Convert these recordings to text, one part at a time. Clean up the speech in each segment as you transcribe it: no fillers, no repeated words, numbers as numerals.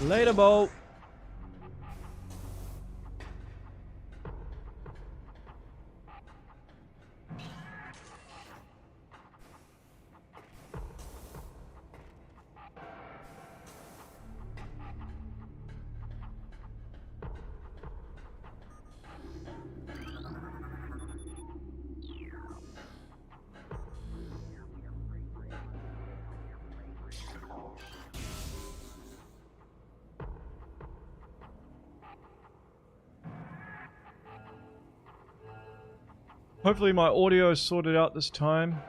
Later, Bo. Hopefully my audio is sorted out this time.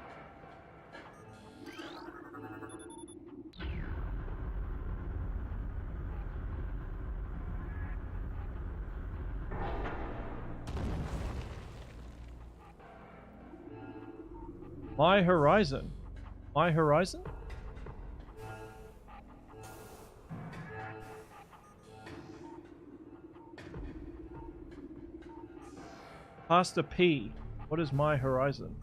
My Horizon. My Horizon? Pasta P. What is My Horizon?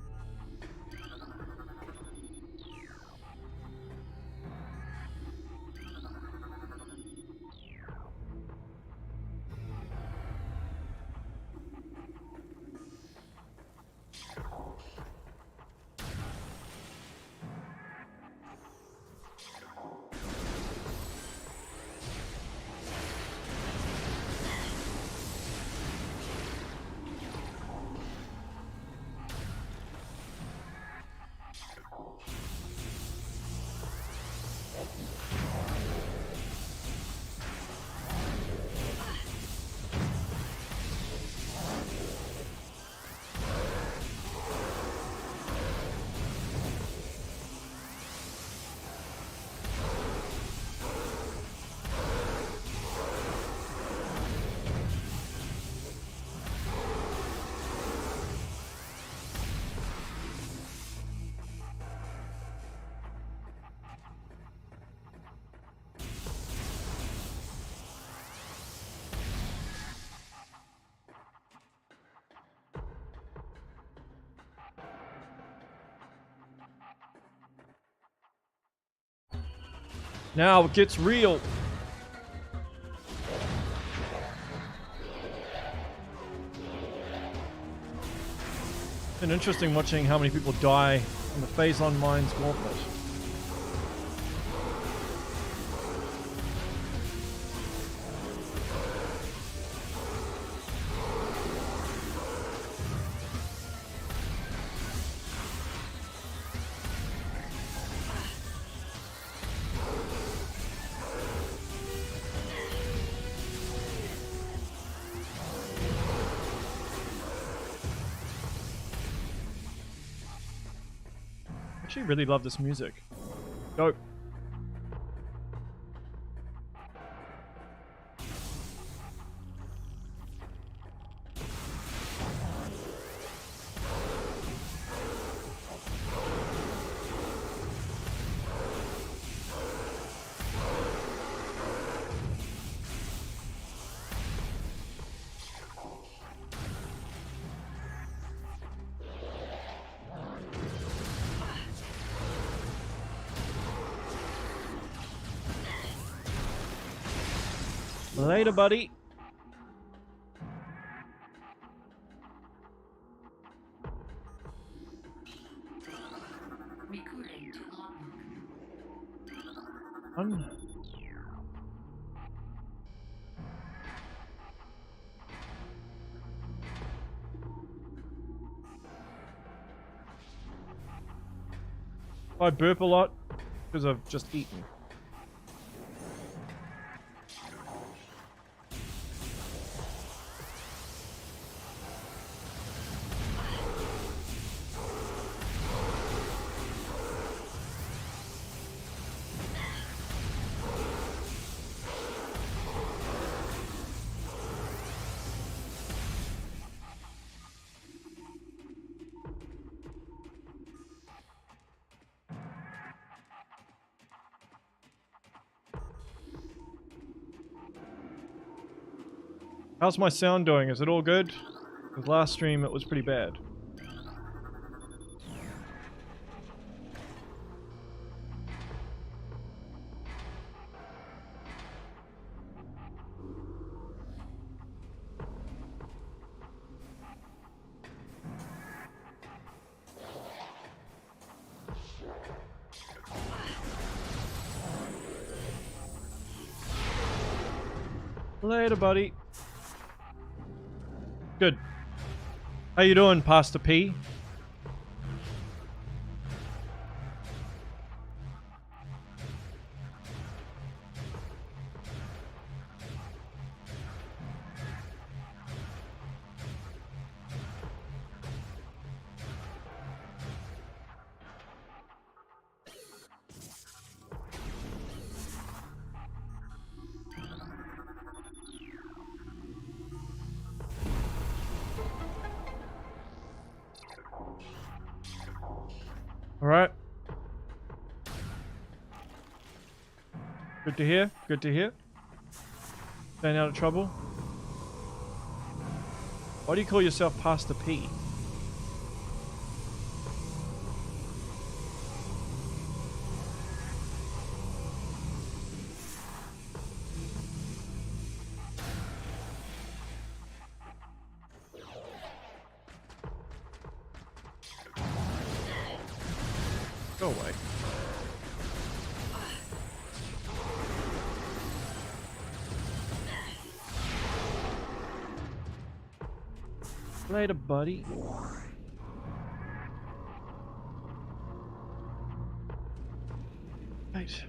Now it gets real. It's been interesting watching how many people die on the Phazon Mines Gauntlet. I actually really love this music. Dope. Later, buddy. Recording to logbook. Un I burp a lot because I've just eaten. How's my sound doing? Is it all good? Because last stream it was pretty bad. Later, buddy. Good. How you doing, Pastor P? Alright. Good to hear. Good to hear. Staying out of trouble. Why do you call yourself Pastor P? Go away. Later, buddy. Right.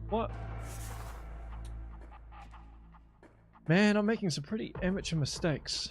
What? Man, I'm making some pretty amateur mistakes.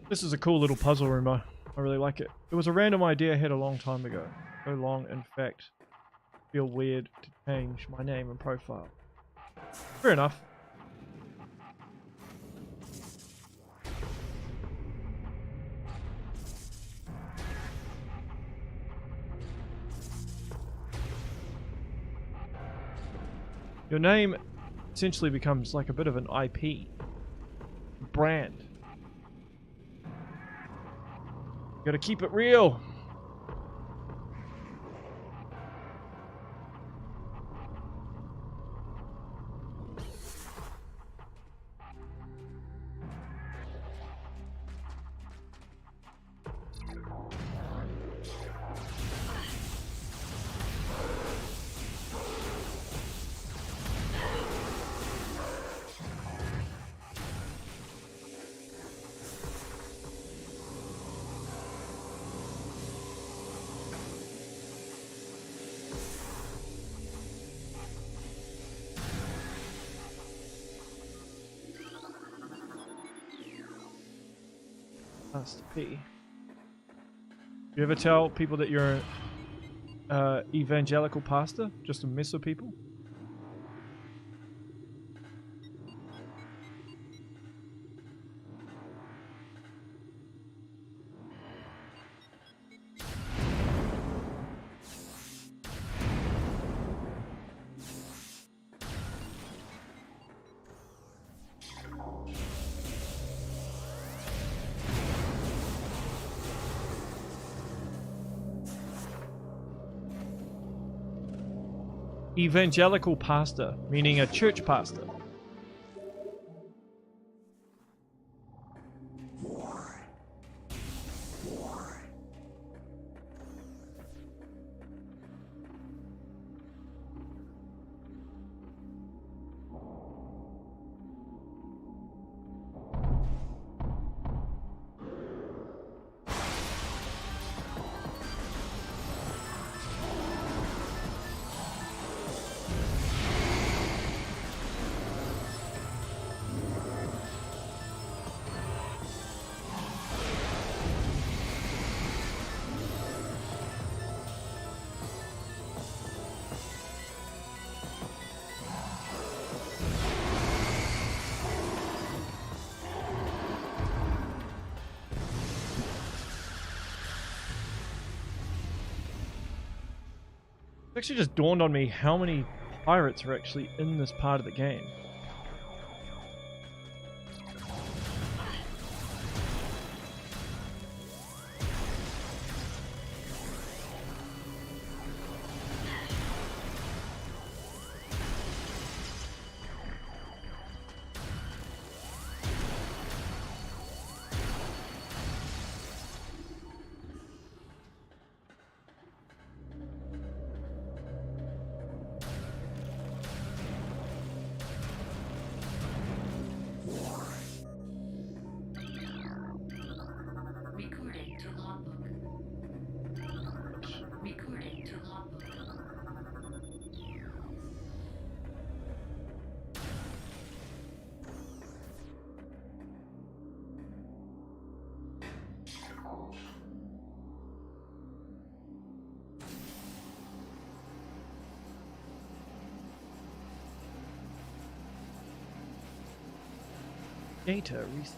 This is a cool little puzzle room. I really like it. It was a random idea I had a long time ago. So long, in fact, I feel weird to change my name and profile. Fair enough. Your name essentially becomes like a bit of an IP. Brand. Gotta keep it real. That's the P. You ever tell people that you're evangelical pastor just to mess with people? Evangelical pastor, meaning a church pastor. It actually just dawned on me how many pirates are actually in this part of the game. Data reset.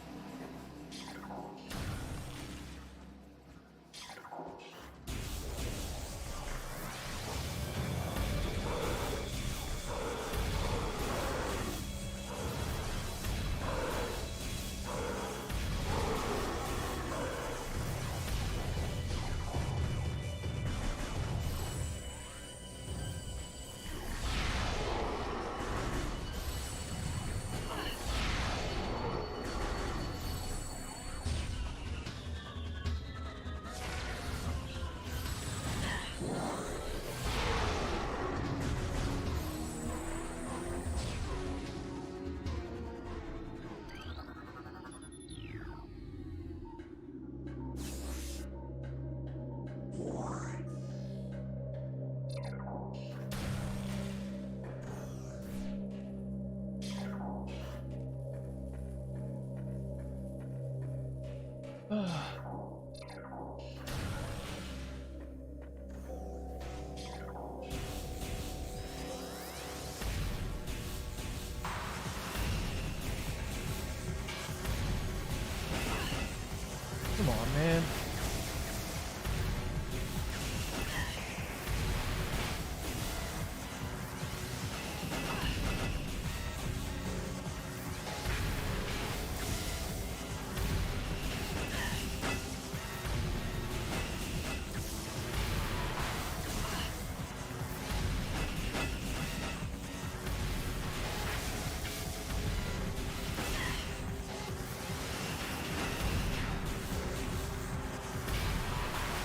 Come on, man.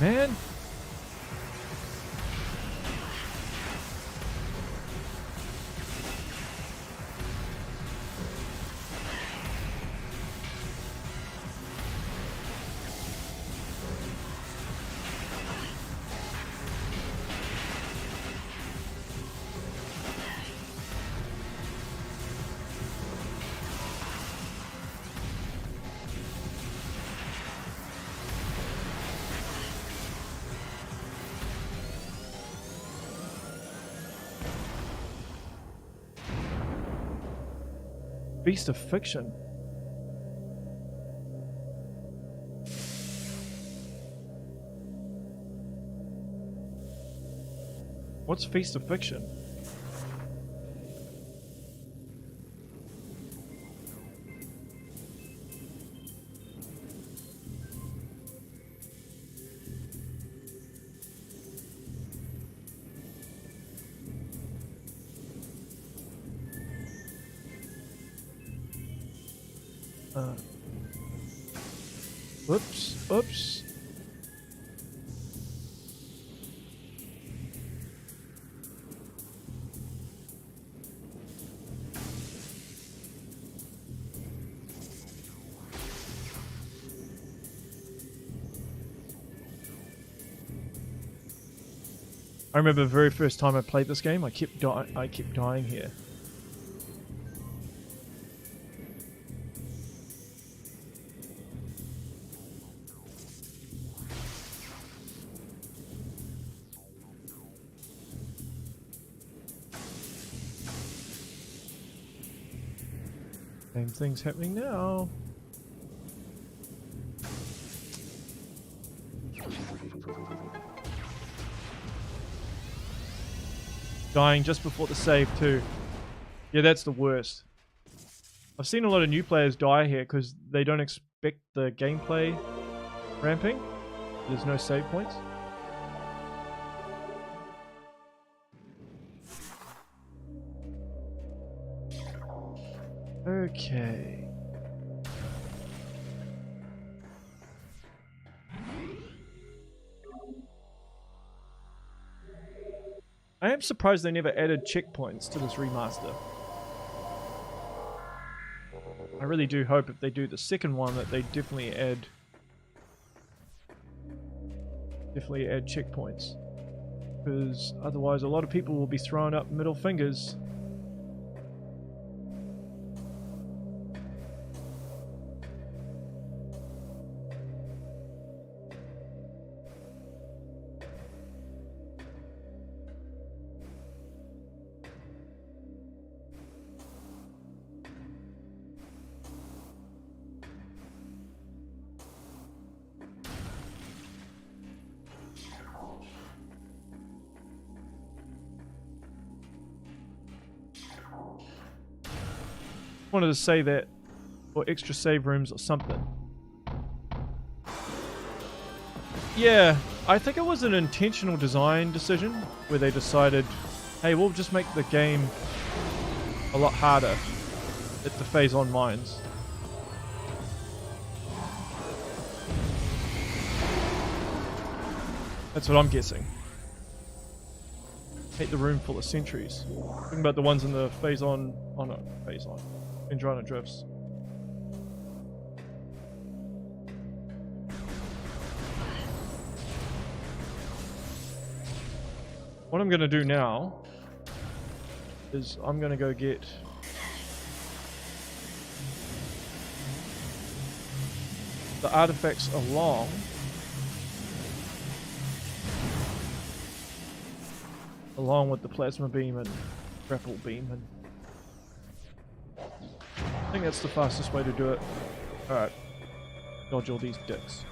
Man. Beast of Fiction. What's Feast of Fiction? Oops. I remember the very first time I played this game, I kept dying here. Same thing's happening now. Dying just before the save too. Yeah, that's the worst. I've seen a lot of new players die here because they don't expect the gameplay ramping. There's no save points. Okay. I am surprised they never added checkpoints to this remaster. I really do hope if they do the second one that they definitely add checkpoints. Because otherwise a lot of people will be throwing up middle fingers. Wanted to say that, or extra save rooms or something. Yeah, I think it was an intentional design decision where they decided, hey, we'll just make the game a lot harder at the phase-on mines. That's what I'm guessing. Hate the room full of sentries. Talking about the ones in the phase-on... Oh no, phase-on. Indrona drifts. What I'm gonna do now is I'm gonna go get the artifacts along with the plasma beam and grapple beam, and I think that's the fastest way to do it. Alright. Dodge all these dicks.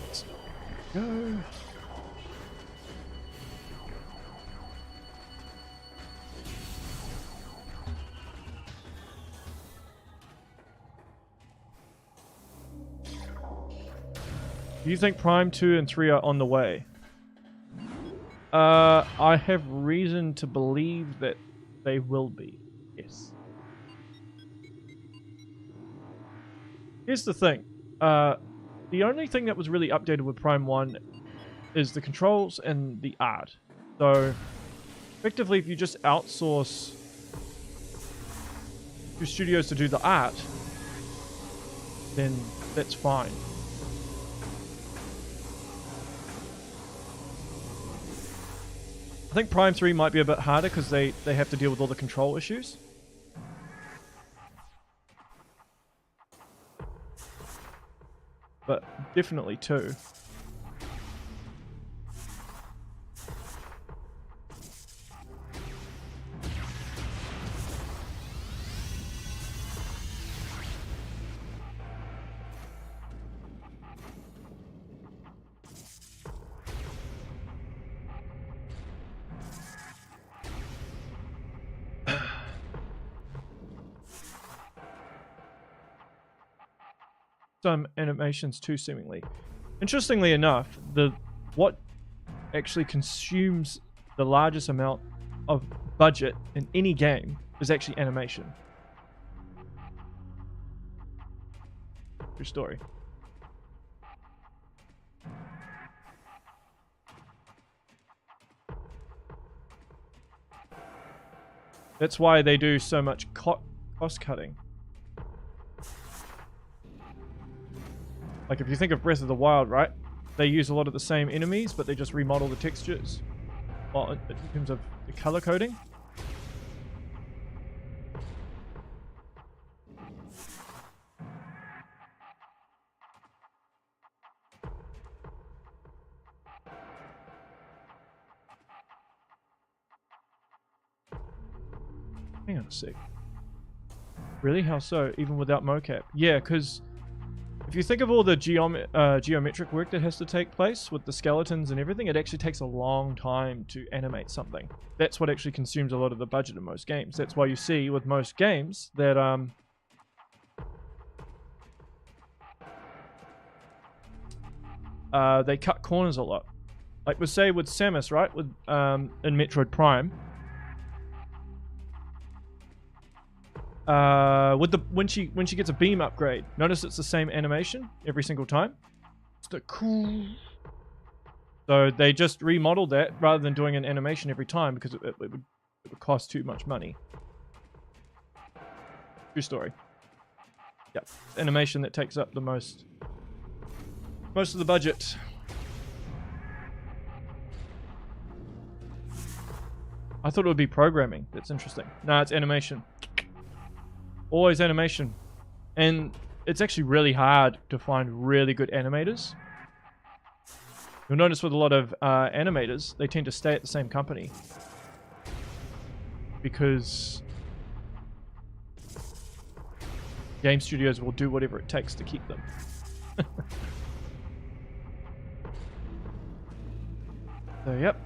Let's go. Do you think Prime 2 and 3 are on the way? I have reason to believe that they will be. Yes. Here's the thing. The only thing that was really updated with Prime 1 is the controls and the art. So, effectively, if you just outsource your studios to do the art, then that's fine. I think Prime 3 might be a bit harder because they have to deal with all the control issues. but definitely 2. Some animations too, seemingly. Interestingly enough, what actually consumes the largest amount of budget in any game is actually animation. True story. That's why they do so much cost cutting. Like if you think of Breath of the Wild, right? They use a lot of the same enemies, but they just remodel the textures. Well, in terms of the color coding. Hang on a sec. Really? How so? Even without mocap? Yeah, because if you think of all the geometric work that has to take place with the skeletons and everything, it actually takes a long time to animate something. That's what actually consumes a lot of the budget in most games. That's why you see with most games that they cut corners a lot. Like we say with Samus, right? With in Metroid Prime. With when she gets a beam upgrade, notice it's the same animation every single time. It's the cool. So they just remodeled that rather than doing an animation every time because it would cost too much money. True story. Yep, animation that takes up the most of the budget. I thought it would be programming. That's interesting. No, it's animation. Always animation. And it's actually really hard to find really good animators. You'll notice with a lot of animators, they tend to stay at the same company. Because game studios will do whatever it takes to keep them. So, yep.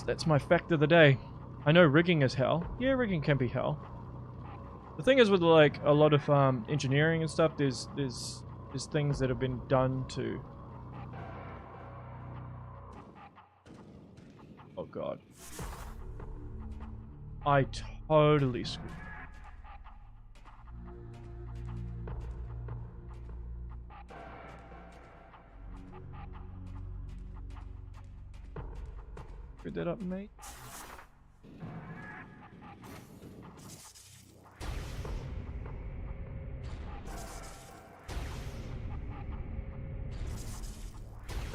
That's my fact of the day. I know rigging is hell. Yeah, rigging can be hell. The thing is with like a lot of engineering and stuff, there's things that have been done to. Oh god. I totally screwed. Screwed that up, mate.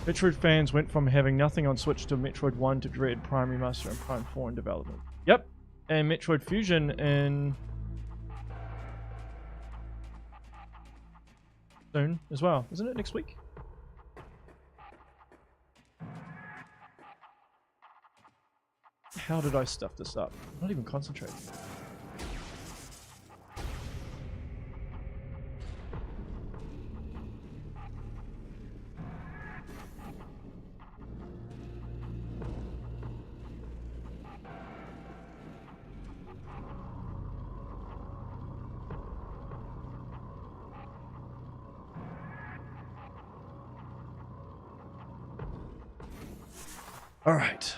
Metroid fans went from having nothing on Switch to Metroid 1 to Dread, Prime Remaster, and Prime 4 in development. Yep, and Metroid Fusion in soon as well. Isn't it next week? How did I stuff this up? I'm not even concentrating. All right.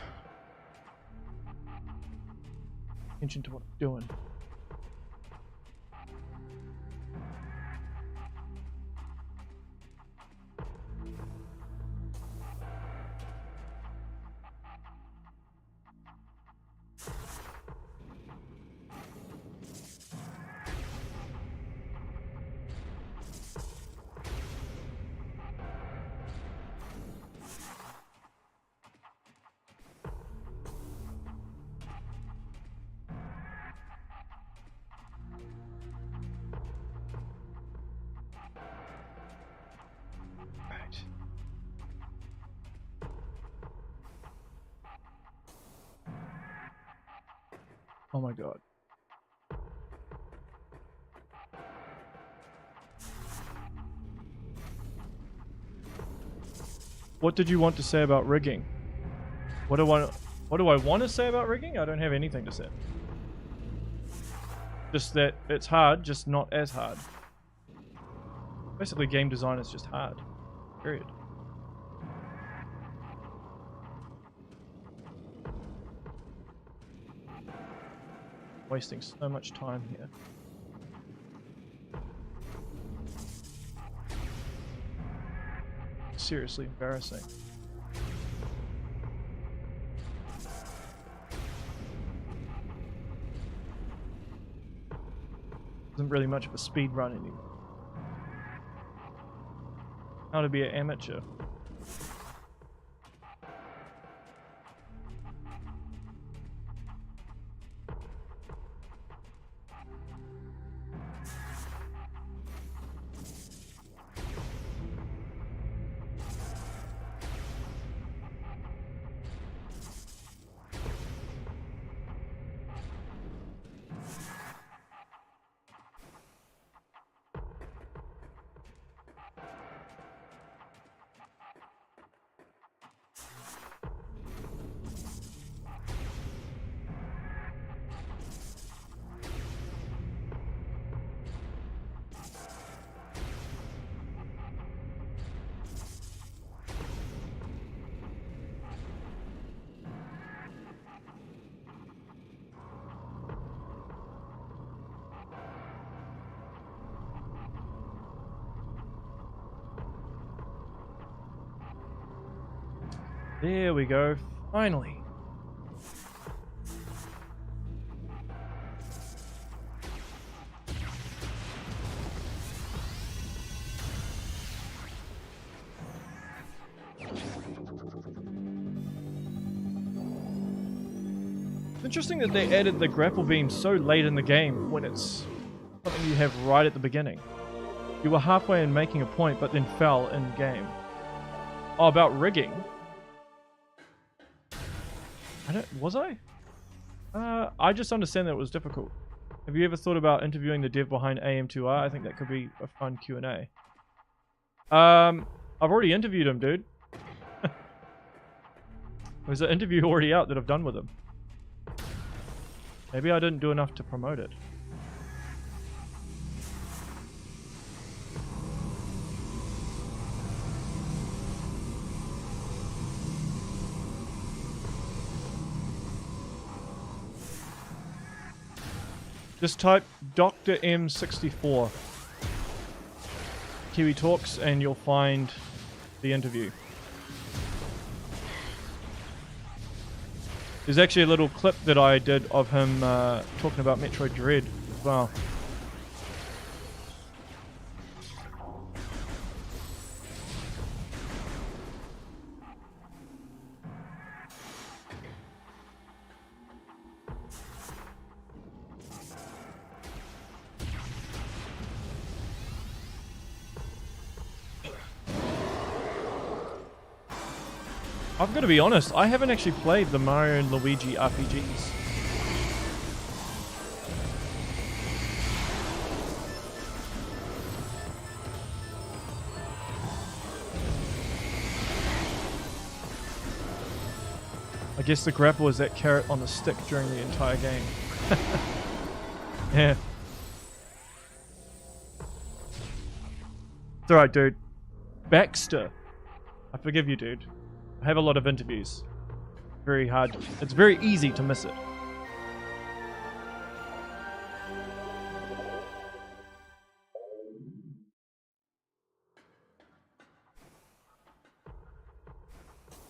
Attention to what I'm doing. Oh my god. What did you want to say about rigging? What do I want to say about rigging? I don't have anything to say. Just that it's hard, just not as hard. Basically, game design is just hard. Period. Wasting so much time here. Seriously embarrassing. Isn't really much of a speed run anymore. How to be an amateur. There we go, finally. It's interesting that they added the grapple beam so late in the game when it's something you have right at the beginning. You were halfway in making a point but then fell in game. Oh, about rigging. Was I? I just understand that it was difficult. Have you ever thought about interviewing the dev behind AM2R? I think that could be a fun Q&A. I've already interviewed him, dude. There's an interview already out that I've done with him. Maybe I didn't do enough to promote it. Just type Dr. M64 KIWI Talks and you'll find the interview. There's actually a little clip that I did of him talking about Metroid Dread as well. I've got to be honest, I haven't actually played the Mario and Luigi RPGs. I guess the grapple is that carrot on the stick during the entire game. Yeah. It's alright, dude. Baxter. I forgive you, dude. I have a lot of interviews. Very hard. It's very easy to miss it.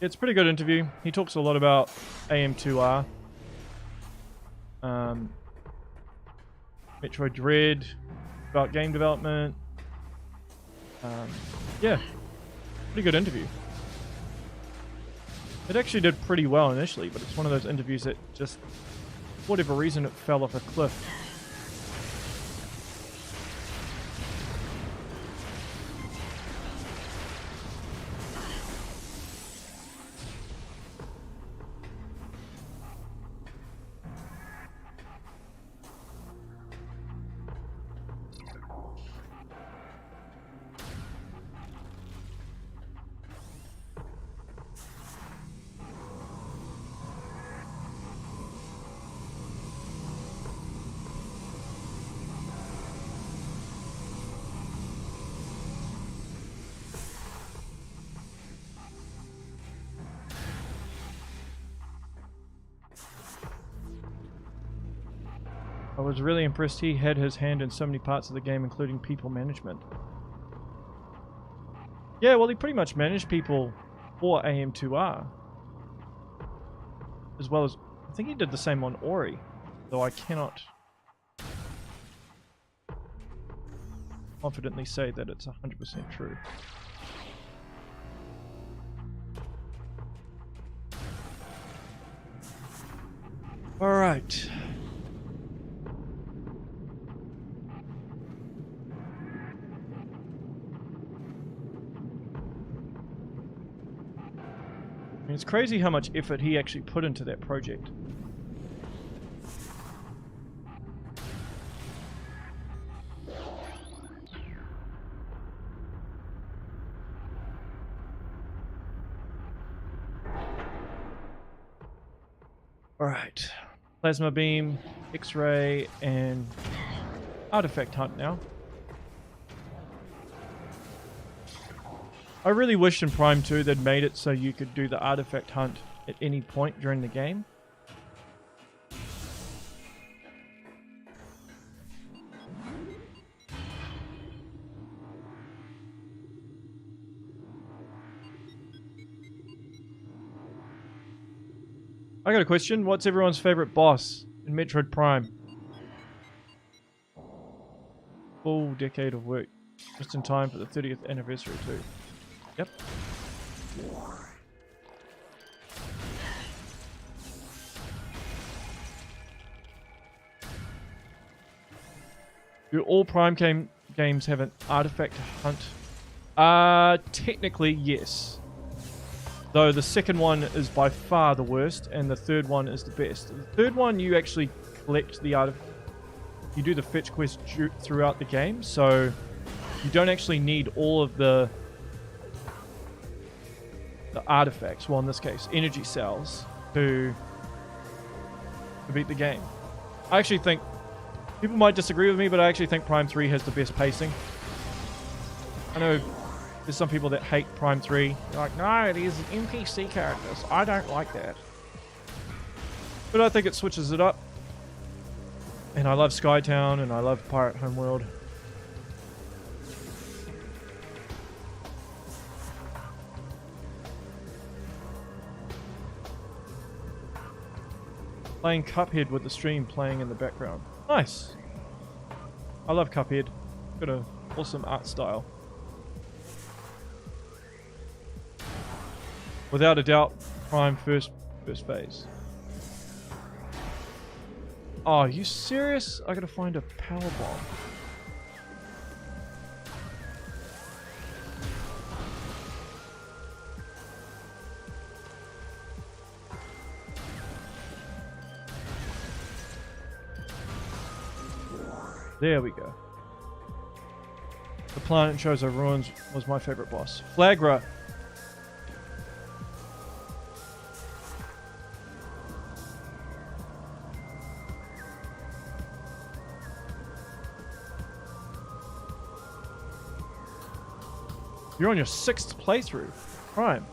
It's a pretty good interview. He talks a lot about AM2R. Metroid Dread. About game development. Yeah. Pretty good interview. It actually did pretty well initially, but it's one of those interviews that just, for whatever reason, it fell off a cliff. was really impressed he had his hand in so many parts of the game, including people management. Yeah, well, he pretty much managed people for AM2R. As well as, I think he did the same on Ori, though I cannot confidently say that it's 100% true. Alright. I mean, it's crazy how much effort he actually put into that project. Alright. Plasma beam, X-ray, and artifact hunt now. I really wish in Prime 2 they'd made it so you could do the artifact hunt at any point during the game. I got a question. What's everyone's favorite boss in Metroid Prime? Full decade of work. Just in time for the 30th anniversary too. Yep. Do all Prime games have an artifact hunt? Technically yes. Though the second one is by far the worst, and the third one is the best. The third one, you actually collect the artifact. You do the fetch quest throughout the game, so you don't actually need all of the artifacts. Well, in this case, energy cells to beat the game. I actually think people might disagree with me, but I actually think Prime 3 has the best pacing. I know there's some people that hate Prime 3. They're like, no, these NPC characters. I don't like that. But I think it switches it up. And I love Skytown, and I love Pirate Homeworld. Playing Cuphead with the stream playing in the background. Nice. I love Cuphead. Got an awesome art style. Without a doubt, Prime first phase. Oh, are you serious? I gotta find a power bomb. There we go. The Planet Shows of Ruins was my favorite boss. Flagra. You're on your 6th playthrough. Prime.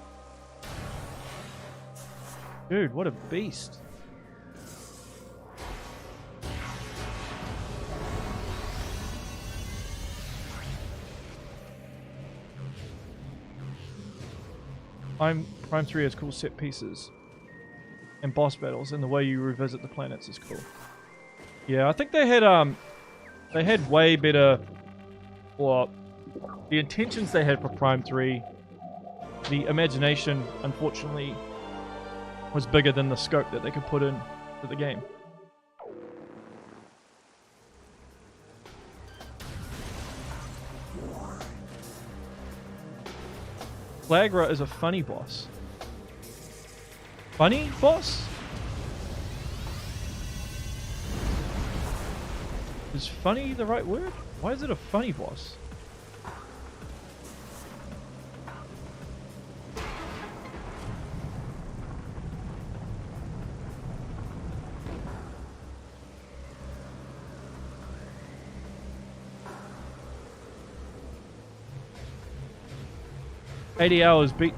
Dude, what a beast. Prime 3 has cool set pieces and boss battles, and the way you revisit the planets is cool. Yeah, I think they had way better, or the intentions they had for Prime 3, the imagination, unfortunately, was bigger than the scope that they could put in to the game. Flagra is a funny boss. Funny boss? Is funny the right word? Why is it a funny boss? "80 hours beat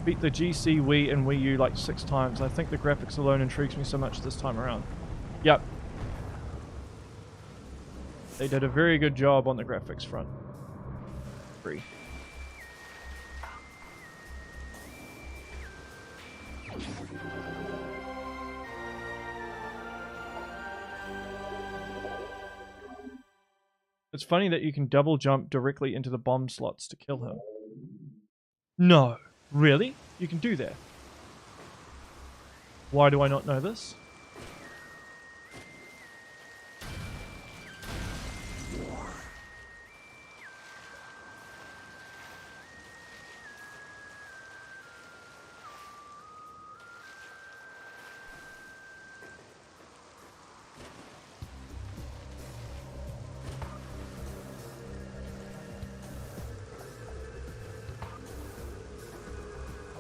the GC, Wii, and Wii U like 6 times. I think the graphics alone intrigues me so much this time around." Yep. They did a very good job on the graphics front. Free. It's funny that you can double jump directly into the bomb slots to kill him. No. Really? You can do that? Why do I not know this?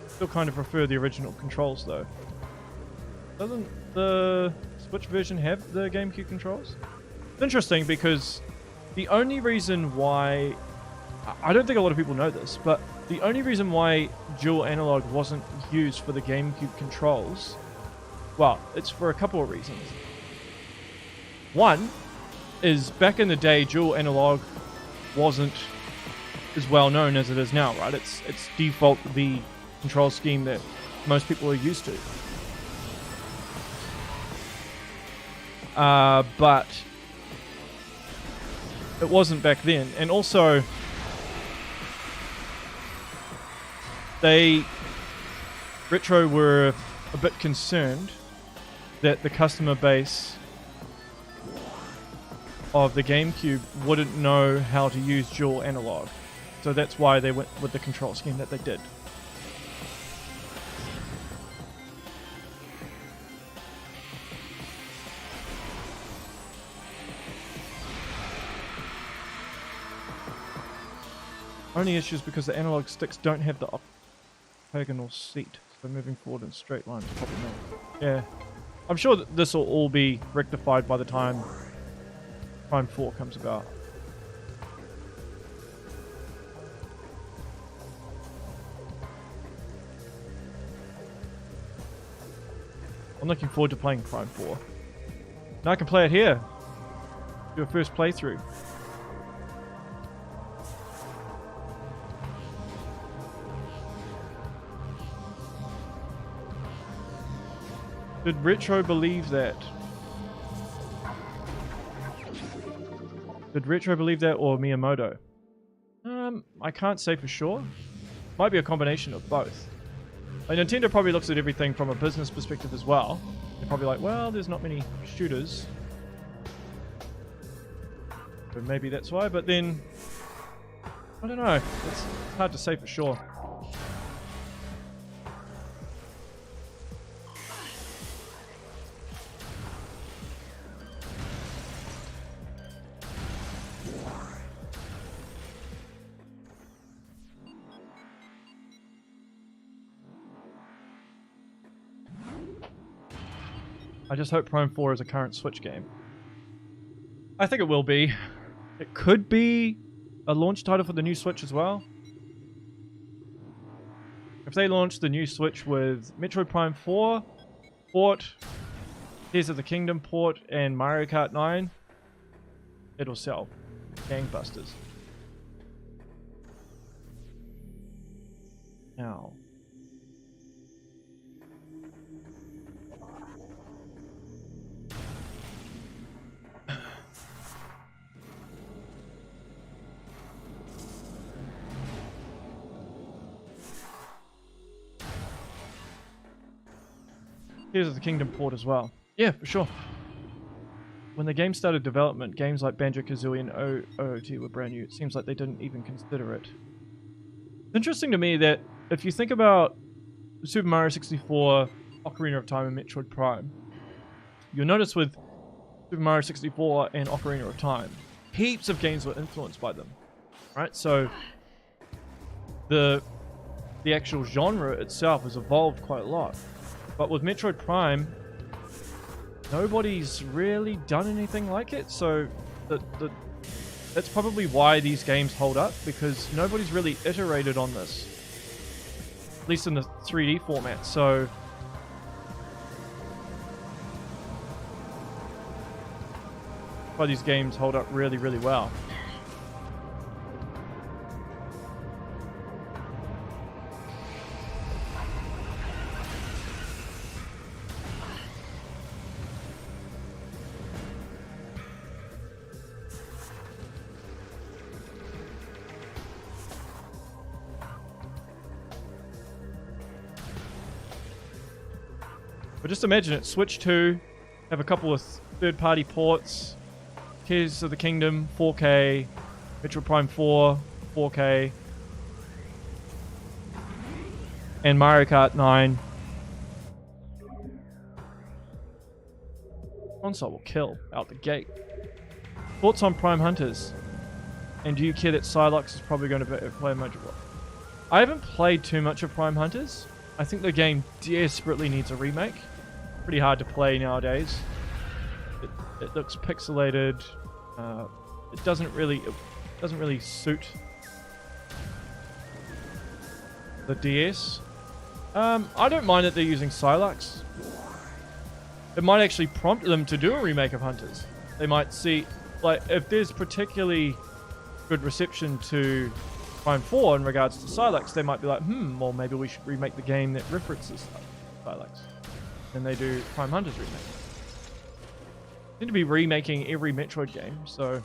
Still kind of prefer the original controls though. Doesn't the Switch version have the GameCube controls? It's interesting because the only reason why, I don't think a lot of people know this, but the only reason why dual analog wasn't used for the GameCube controls, well, it's for a couple of reasons. One is back in the day, dual analog wasn't as well known as it is now, right? It's default the control scheme that most people are used to. But it wasn't back then. And also, Retro were a bit concerned that the customer base of the GameCube wouldn't know how to use dual analog. So that's why they went with the control scheme that they did. Only issues because the analog sticks don't have the octagonal seat, so moving forward in straight lines probably not. Yeah, I'm sure that this will all be rectified by the time Prime 4 comes about. I'm looking forward to playing Prime 4. Now I can play it here. Do a first playthrough. Did Retro believe that? Did Retro believe that or Miyamoto? I can't say for sure. Might be a combination of both. Like, Nintendo probably looks at everything from a business perspective as well. They're probably like, well, there's not many shooters. But maybe that's why, but then I don't know. It's hard to say for sure. I just hope Prime 4 is a current Switch game. I think it will be. It could be a launch title for the new Switch as well. If they launch the new Switch with Metroid Prime 4 port, Tears of the Kingdom port, and Mario Kart 9, it'll sell. Gangbusters. Now. Tears of the Kingdom port as well. Yeah, for sure. When the game started development, games like Banjo-Kazooie and OOT were brand new. It seems like they didn't even consider it. It's interesting to me that if you think about Super Mario 64, Ocarina of Time, and Metroid Prime, you'll notice with Super Mario 64 and Ocarina of Time, heaps of games were influenced by them. Right? So the actual genre itself has evolved quite a lot. But with Metroid Prime, nobody's really done anything like it, so that's probably why these games hold up, because nobody's really iterated on this, at least in the 3D format. So why these games hold up really, really well. But just imagine it, Switch 2, have a couple of third-party ports, Tears of the Kingdom, 4K, Metroid Prime 4, 4K, and Mario Kart 9. Console will kill out the gate. Thoughts on Prime Hunters? And do you care that Psylocke is probably going to play a major role? I haven't played too much of Prime Hunters. I think the game desperately needs a remake. Pretty hard to play nowadays. It looks pixelated. It doesn't really suit the DS. I don't mind that they're using Psylocke. It might actually prompt them to do a remake of Hunters. They might see, like, if there's particularly good reception to Prime 4 in regards to Psylocke, they might be like, well, maybe we should remake the game that references Psylocke. And they do Prime Hunters remake. They seem to be remaking every Metroid game, so...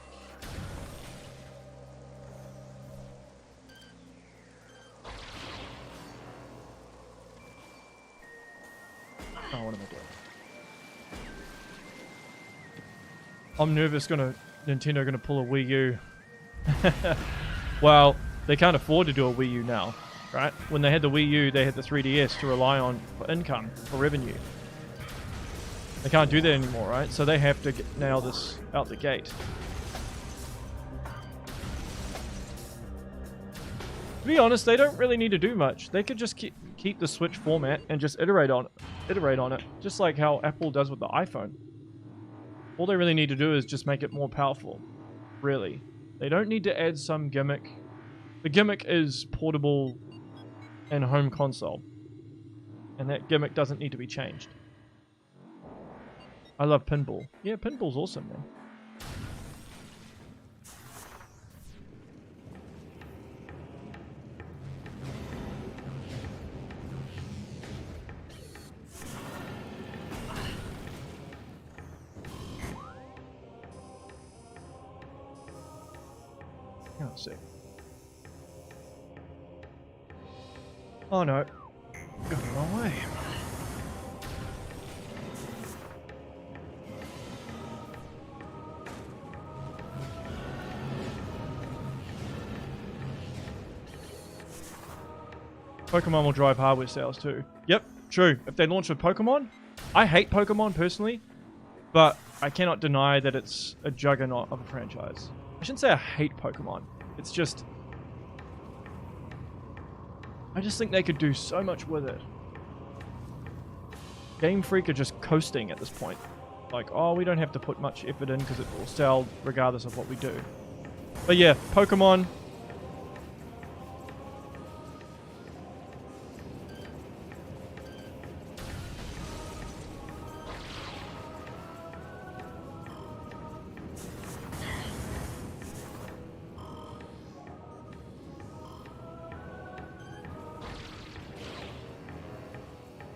Oh, what am I doing? I'm nervous Nintendo gonna pull a Wii U. Well, they can't afford to do a Wii U now, right? When they had the Wii U, they had the 3DS to rely on for income, for revenue. They can't do that anymore, right? So they have to nail this out the gate. To be honest, they don't really need to do much. They could just keep the Switch format and just iterate on it, just like how Apple does with the iPhone. All they really need to do is just make it more powerful, really. They don't need to add some gimmick. The gimmick is portable and home console. And that gimmick doesn't need to be changed. I love pinball. Yeah, pinball's awesome, man. Let's see. Oh no. Going the wrong way. Pokemon will drive hardware sales too. Yep, true. If they launch with Pokemon, I hate Pokemon personally, but I cannot deny that it's a juggernaut of a franchise. I shouldn't say I hate Pokemon. It's just... I just think they could do so much with it. Game Freak are just coasting at this point. Like, oh, we don't have to put much effort in because it will sell regardless of what we do. But yeah, Pokemon...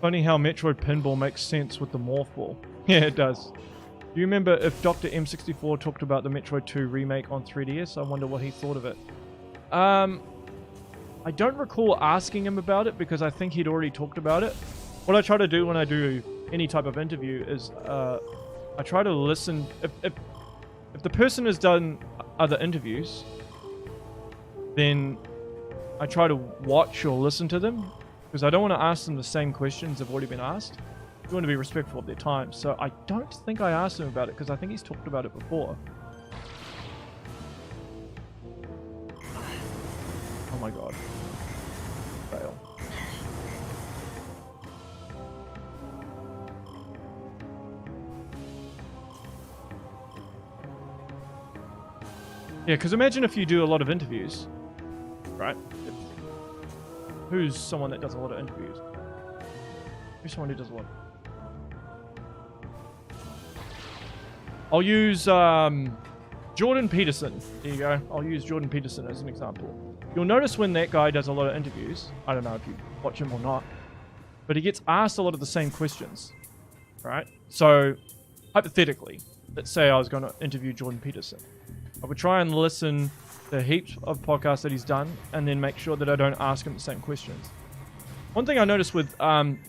Funny how Metroid Pinball makes sense with the Morph Ball. Yeah, it does. Do you remember if Dr. M64 talked about the Metroid 2 remake on 3DS? I wonder what he thought of it. I don't recall asking him about it because I think he'd already talked about it. What I try to do when I do any type of interview is I try to listen. If the person has done other interviews, then I try to watch or listen to them. Because I don't want to ask them the same questions that have already been asked. I want to be respectful of their time. So I don't think I asked him about it because I think he's talked about it before. Oh my god. Fail. Yeah, because imagine if you do a lot of interviews, right? Who's someone that does a lot of interviews? Who's someone who does a lot? I'll use Jordan Peterson. There you go. I'll use Jordan Peterson as an example. You'll notice when that guy does a lot of interviews, I don't know if you watch him or not, but he gets asked a lot of the same questions, right? So, hypothetically, let's say I was going to interview Jordan Peterson. I would try and listen to heaps of podcasts that he's done and then make sure that I don't ask him the same questions. One thing I noticed with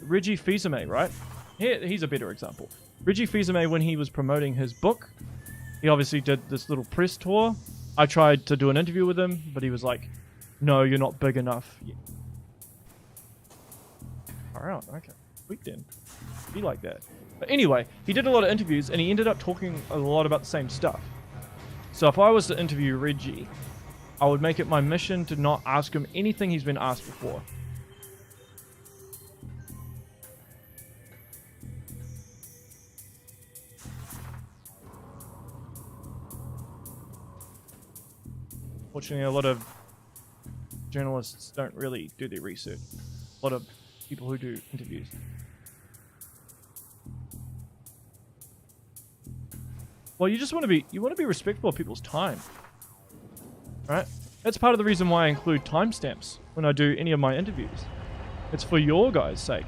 Reggie Fils-Aimé, right? He's a better example. Reggie Fils-Aimé, when he was promoting his book, he obviously did this little press tour. I tried to do an interview with him, but he was like, no, you're not big enough yet. Alright, okay. Sweet then. Be like that. But anyway, he did a lot of interviews and he ended up talking a lot about the same stuff. So if I was to interview Reggie, I would make it my mission to not ask him anything he's been asked before. Fortunately, a lot of journalists don't really do their research. A lot of people who do interviews. Well, you just want to be respectful of people's time, right? That's part of the reason why I include timestamps when I do any of my interviews. It's for your guys' sake,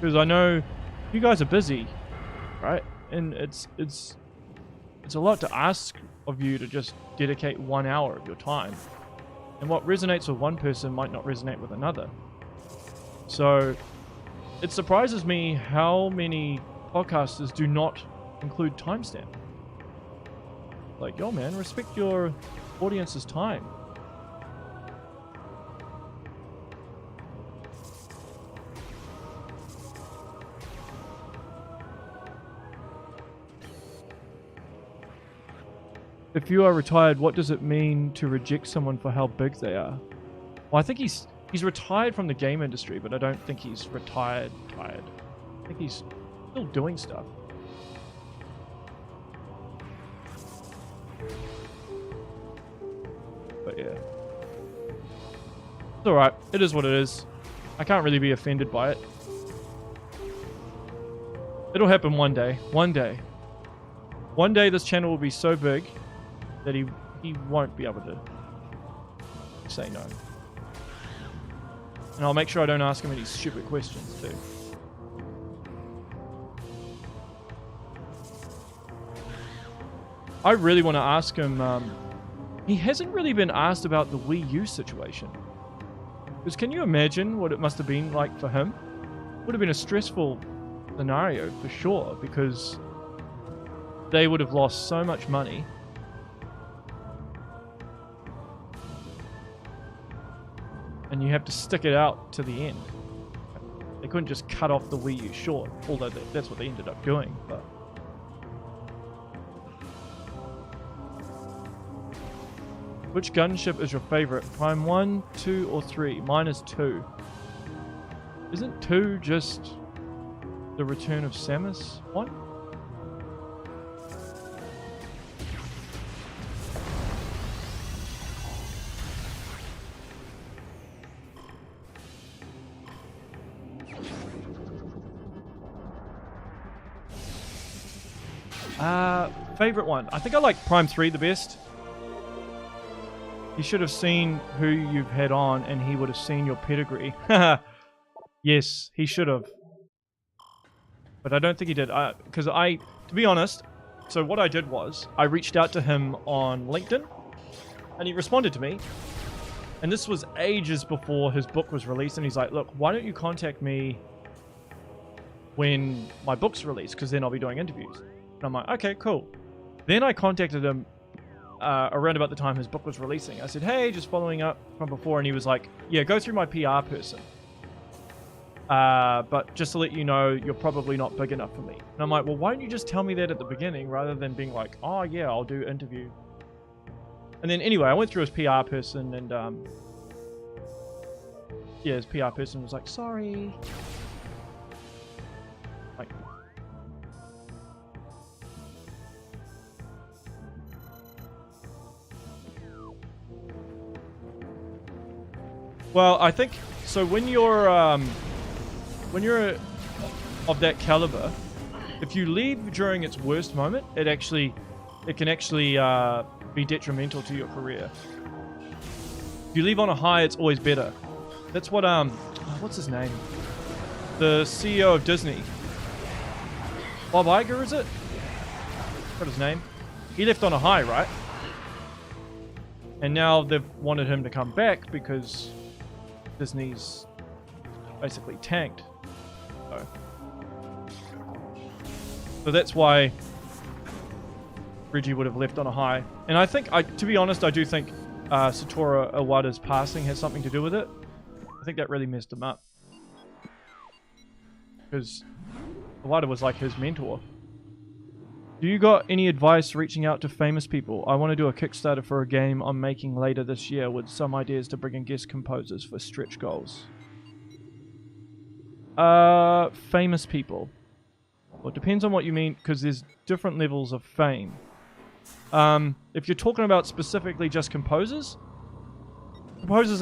because I know you guys are busy, right? And it's a lot to ask of you to just dedicate 1 hour of your time. And what resonates with one person might not resonate with another. So it surprises me how many podcasters do not include timestamp. Like, yo man, respect your audience's time. If you are retired, what does it mean to reject someone for how big they are? Well, I think he's retired from the game industry, but I don't think he's retired. I think he's still doing stuff. But yeah. It's alright. It is what it is. I can't really be offended by it. It'll happen one day. One day. One day this channel will be so big that he won't be able to say no. And I'll make sure I don't ask him any stupid questions too. I really want to ask him, he hasn't really been asked about the Wii U situation. Because can you imagine what it must have been like for him? It would have been a stressful scenario for sure, because they would have lost so much money. And you have to stick it out to the end. They couldn't just cut off the Wii U short, although that's what they ended up doing. But which gunship is your favorite? Prime 1, 2, or 3? Mine is 2. Isn't 2 just the Return of Samus 1? Favorite one. I think I like Prime 3 the best. You should have seen who you've had on and he would have seen your pedigree. Yes, he should have. But I don't think he did. Because to be honest, so what I did was, I reached out to him on LinkedIn and he responded to me. And this was ages before his book was released. And he's like, look, why don't you contact me when my book's released? Because then I'll be doing interviews. And I'm like, okay, cool. Then I contacted him around about the time his book was releasing. I said, hey, just following up from before. And he was like, yeah, go through my PR person. But just to let you know, you're probably not big enough for me. And I'm like, well, why don't you just tell me that at the beginning rather than being like, oh yeah, I'll do interview. And then anyway, I went through his PR person and yeah, his PR person was like, sorry. Like, well, I think so. When you're of that caliber, if you leave during its worst moment, it can actually be detrimental to your career. If you leave on a high, it's always better. That's what what's his name? The CEO of Disney, Bob Iger, is it? What's his name? He left on a high, right? And now they've wanted him to come back because Disney's basically tanked. So that's why Reggie would have left on a high. And I think, to be honest, I do think Satoru Iwata's passing has something to do with it. I think that really messed him up. Because Iwata was like his mentor. Do you got any advice reaching out to famous people? I want to do a Kickstarter for a game I'm making later this year with some ideas to bring in guest composers for stretch goals. Famous people. Well, it depends on what you mean, because there's different levels of fame. If you're talking about specifically just composers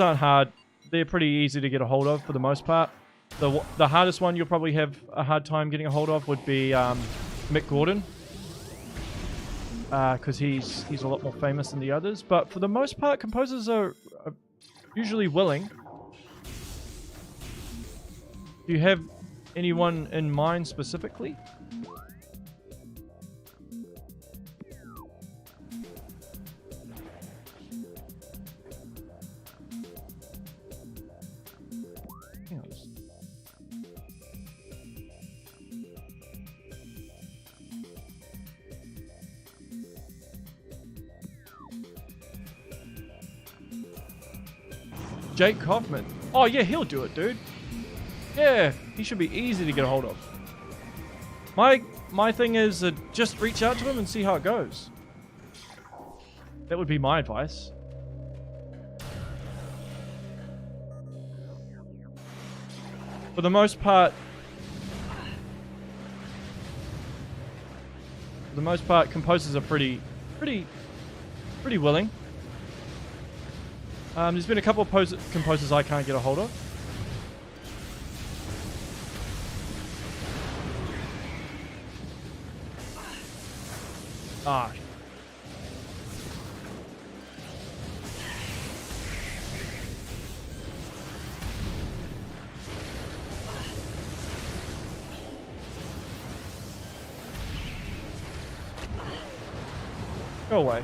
aren't hard. They're pretty easy to get a hold of for the most part. The hardest one you'll probably have a hard time getting a hold of would be Mick Gordon, because he's a lot more famous than the others. But for the most part, composers are usually willing. Do you have anyone in mind specifically? Jake Kaufman. Oh yeah, he'll do it, dude. Yeah, he should be easy to get a hold of. My thing is just reach out to him and see how it goes. That would be my advice. For the most part, composers are pretty willing. There's been a couple of composers I can't get a hold of. Ah. Go away.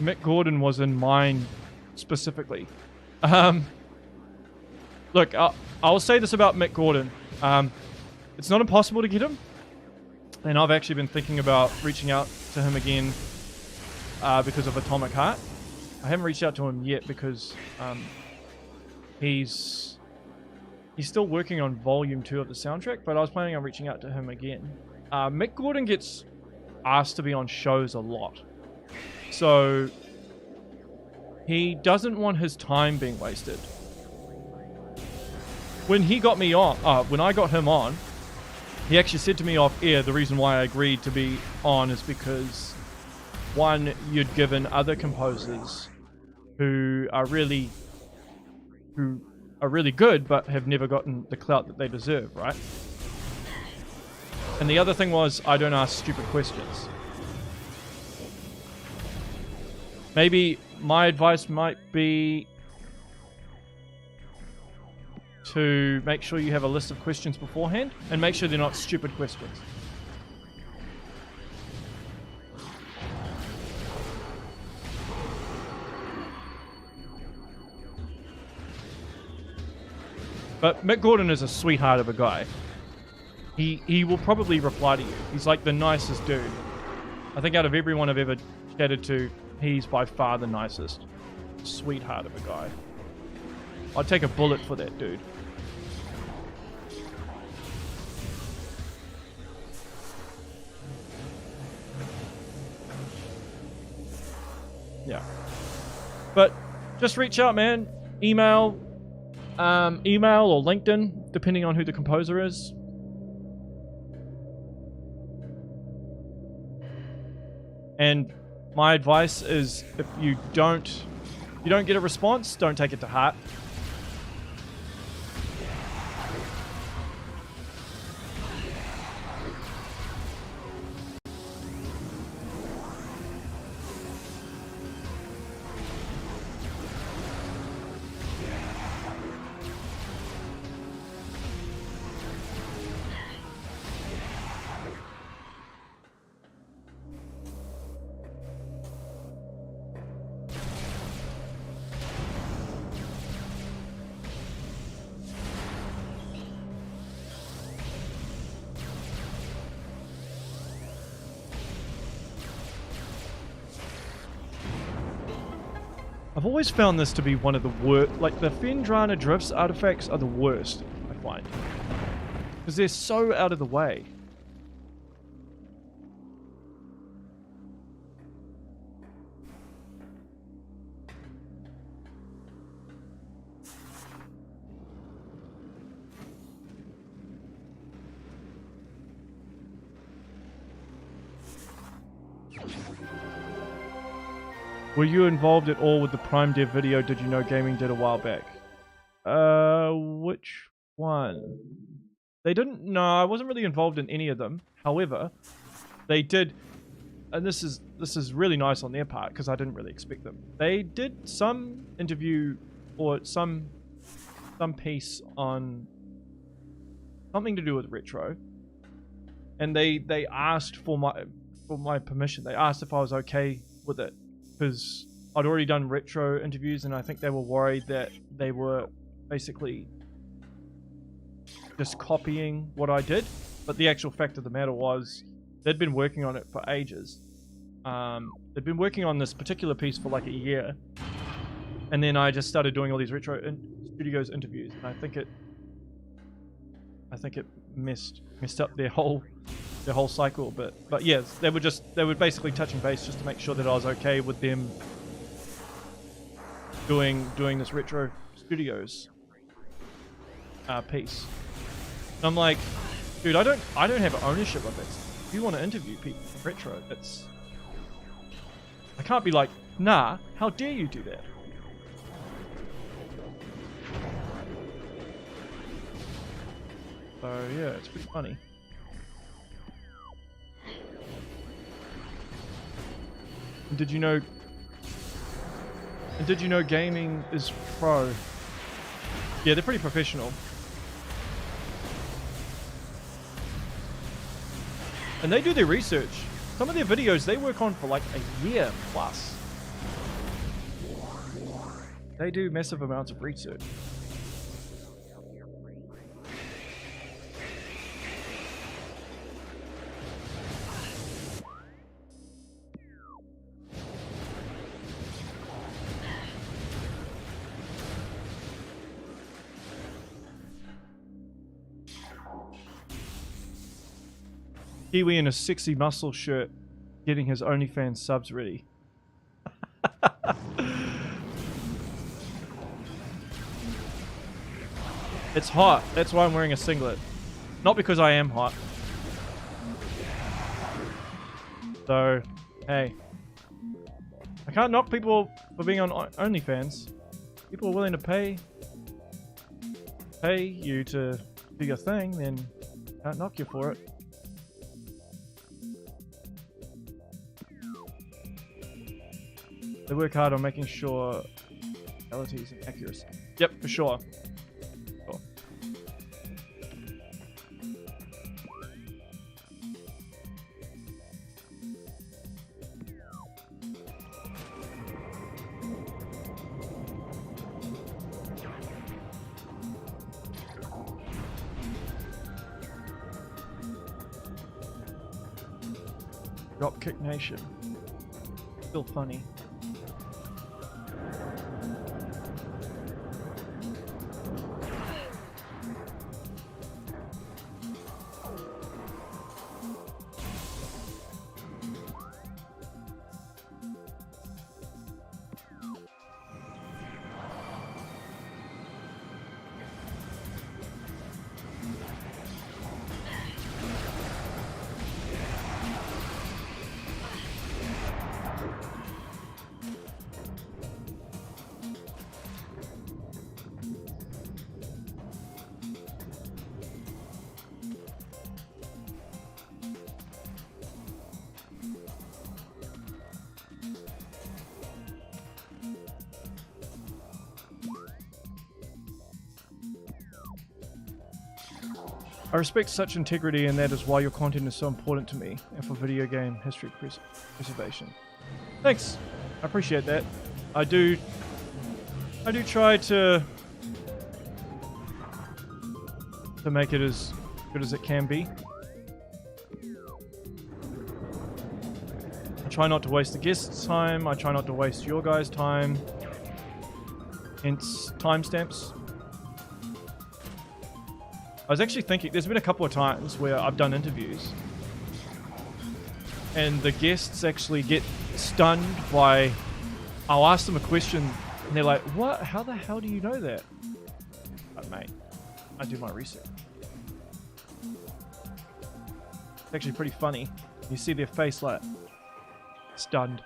Mick Gordon was in mine specifically. Look, I'll say this about Mick Gordon. It's not impossible to get him. And I've actually been thinking about reaching out to him again because of Atomic Heart. I haven't reached out to him yet because he's still working on Volume 2 of the soundtrack, but I was planning on reaching out to him again. Mick Gordon gets asked to be on shows a lot. So he doesn't want his time being wasted. When he got me on, when I got him on, he actually said to me off air, the reason why I agreed to be on is because, one, you'd given other composers who are really good but have never gotten the clout that they deserve, right? And the other thing was, I don't ask stupid questions. Maybe my advice might be to make sure you have a list of questions beforehand and make sure they're not stupid questions. But Mick Gordon is a sweetheart of a guy. He will probably reply to you. He's like the nicest dude. I think out of everyone I've ever chatted to, he's by far the nicest. Sweetheart of a guy. I'd take a bullet for that dude. Yeah. But just reach out, man. email or LinkedIn, depending on who the composer is. And my advice is, if you don't get a response, don't take it to heart. I've always found this to be one of the worst. Like, the Fendrana Drifts artifacts are the worst, I find. Because they're so out of the way. Were you involved at all with the Prime Dev video Did You Know Gaming did a while back? Which one? They didn't. No, I wasn't really involved in any of them. However, they did, and this is really nice on their part because I didn't really expect them. They did some interview or some piece on something to do with retro, and they asked for my permission. They asked if I was okay with it, because I'd already done retro interviews, and I think they were worried that they were basically just copying what I did. But the actual fact of the matter was, they'd been working on it for ages. They'd been working on this particular piece for like a year, and then I just started doing all these retro studios interviews, and I think it messed up their whole cycle. But yeah, they were basically touching base just to make sure that I was okay with them doing this retro studios piece. And I'm like, dude, I don't have ownership of it. If you want to interview people from retro, I can't be like, nah, how dare you do that? So yeah, it's pretty funny. And did you know gaming is pro? Yeah, they're pretty professional. And they do their research. Some of their videos they work on for like a year plus. They do massive amounts of research. KIWI in a sexy muscle shirt, getting his OnlyFans subs ready. It's hot. That's why I'm wearing a singlet. Not because I am hot. So, hey. I can't knock people for being on OnlyFans. People are willing to pay you to do your thing, then can't knock you for it. They work hard on making sure realities and accuracy. Yep, for sure. Dropkick Nation. Still funny. I respect such integrity, and that is why your content is so important to me and for video game history preservation. Thanks. I appreciate that. I do try to make it as good as it can be. I try not to waste the guests' time. I try not to waste your guys' time. Hence timestamps. I was actually thinking, there's been a couple of times where I've done interviews and the guests actually get stunned by, I'll ask them a question and they're like, what? How the hell do you know that? But mate, I do my research. It's actually pretty funny. You see their face like, stunned.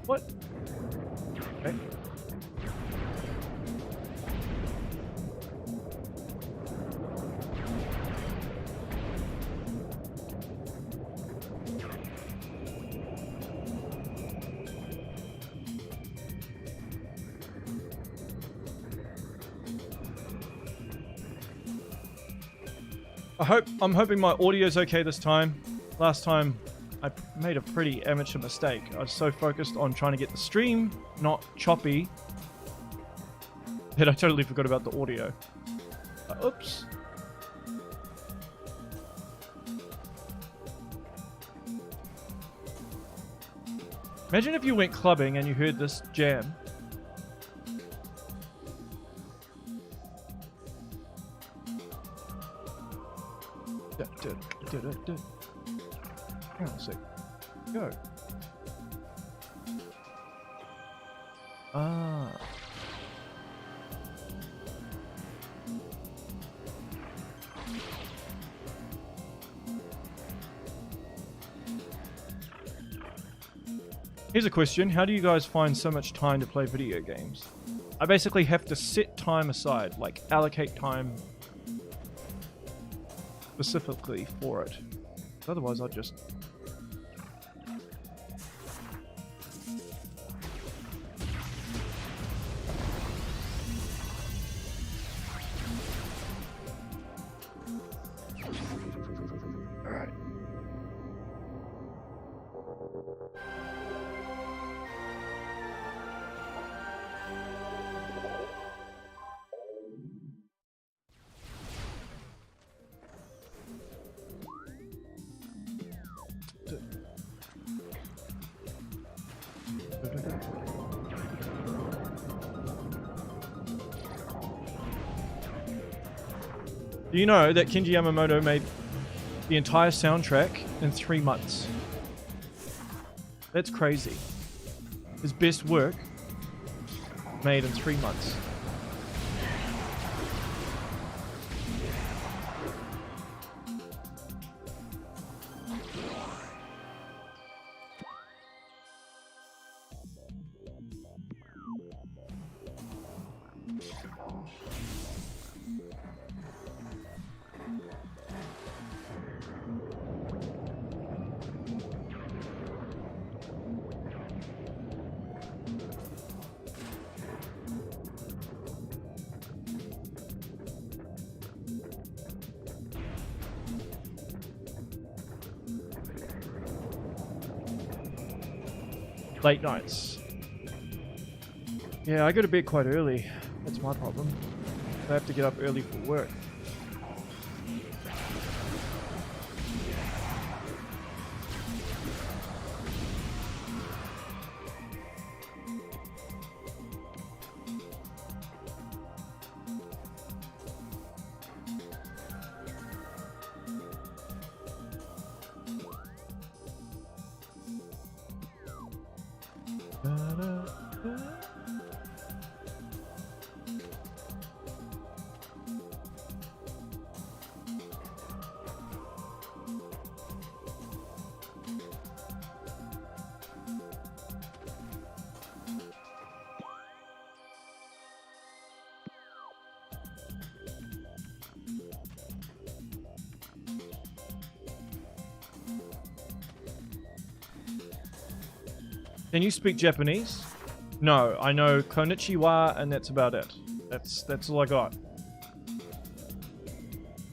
What? Okay. I'm hoping my audio's okay this time. Last time I made a pretty amateur mistake. I was so focused on trying to get the stream not choppy that I totally forgot about the audio. Oops. Imagine if you went clubbing and you heard this jam. Hang on a sec. Go. Ah. Here's a question. How do you guys find so much time to play video games? I basically have to set time aside, like allocate time specifically for it. Otherwise, I'll just... Alright. Do you know that Kenji Yamamoto made the entire soundtrack in 3 months? That's crazy. His best work made in 3 months. Late nights. Yeah, I go to bed quite early. That's my problem. I have to get up early for work. Can you speak Japanese? No, I know konnichiwa and that's about it. That's all I got.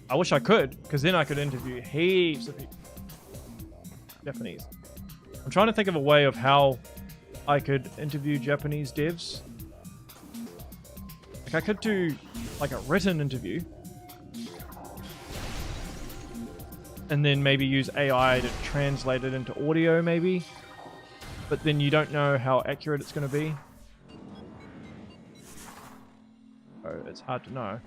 I wish I could, because then I could interview heaps of people. Japanese. I'm trying to think of a way of how I could interview Japanese devs. Like I could do like a written interview. And then maybe use AI to translate it into audio maybe. But then you don't know how accurate it's going to be. So it's hard to know.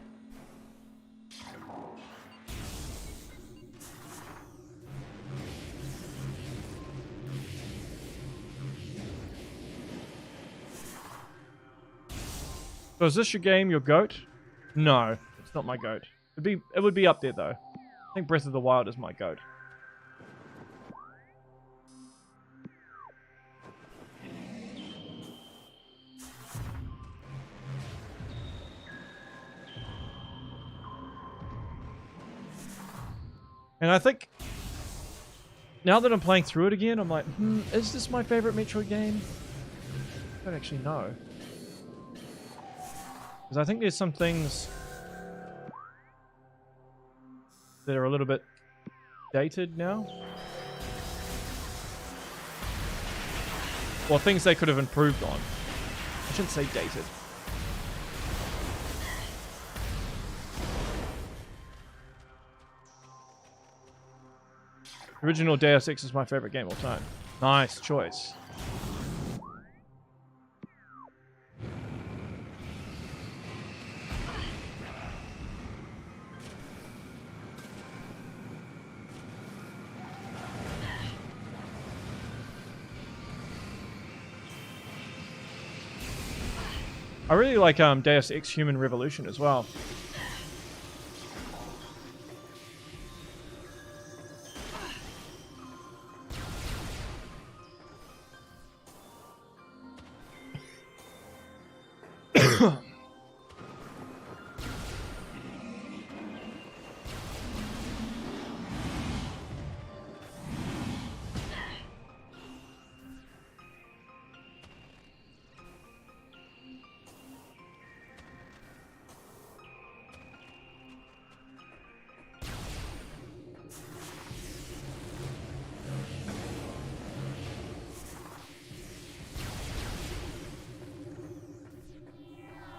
So is this your game, your goat? No, it's not my goat. It would be up there though. I think Breath of the Wild is my goat. And I think now that I'm playing through it again, I'm like, is this my favorite Metroid game? I don't actually know. Because I think there's some things that are a little bit dated now. Well, things they could have improved on. I shouldn't say dated. Original Deus Ex is my favorite game of all time. Nice choice. I really like Deus Ex Human Revolution as well.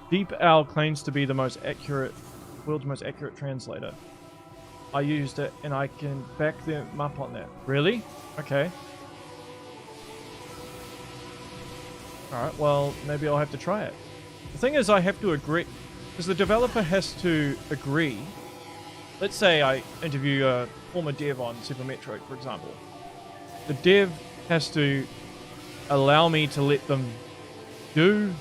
Deep Owl claims to be the world's most accurate translator. I used it and I can back them up on that. Really? Okay. Alright, well, maybe I'll have to try it. The thing is, I have to agree, because the developer has to agree. Let's say I interview a former dev on Super Metroid, for example. The dev has to allow me to let them do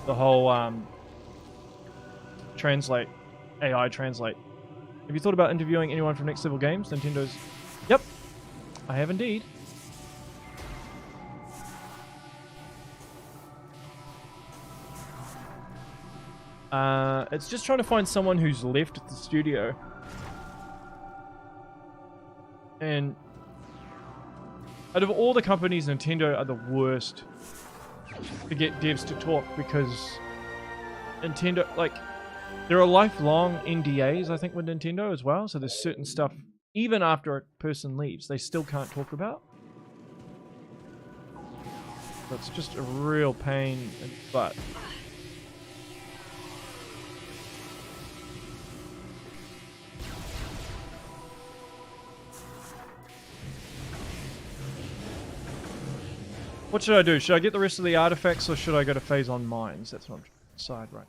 the whole translate, AI translate. Have you thought about interviewing anyone from Next Level Games? Nintendo's... Yep, I have indeed. It's just trying to find someone who's left the studio. And out of all the companies, Nintendo are the worst to get devs to talk, because Nintendo, like, there are lifelong NDAs, I think, with Nintendo as well, so there's certain stuff, even after a person leaves, they still can't talk about. So it's just a real pain in the butt. What should I do? Should I get the rest of the artifacts, or should I go to phase on mines? That's what I'm trying to decide, right?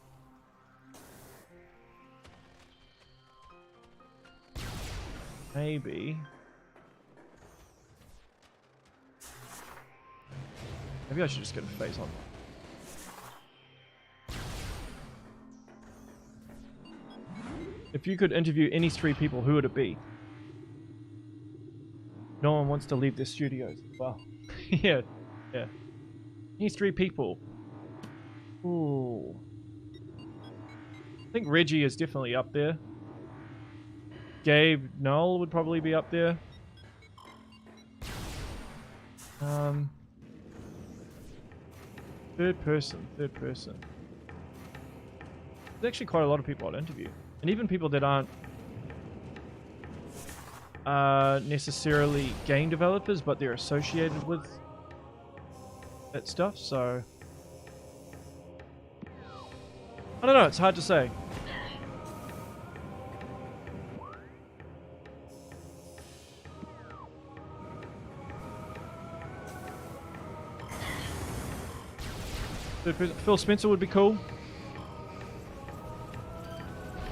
Maybe I should just go to phase on. If you could interview any 3 people, who would it be? No one wants to leave their studios. Well, yeah. Yeah. Any 3 people. Ooh. I think Reggie is definitely up there. Gabe Noel would probably be up there. Third person. There's actually quite a lot of people I'd interview. And even people that aren't necessarily game developers, but they're associated with that stuff, so... I don't know, it's hard to say. Phil Spencer would be cool.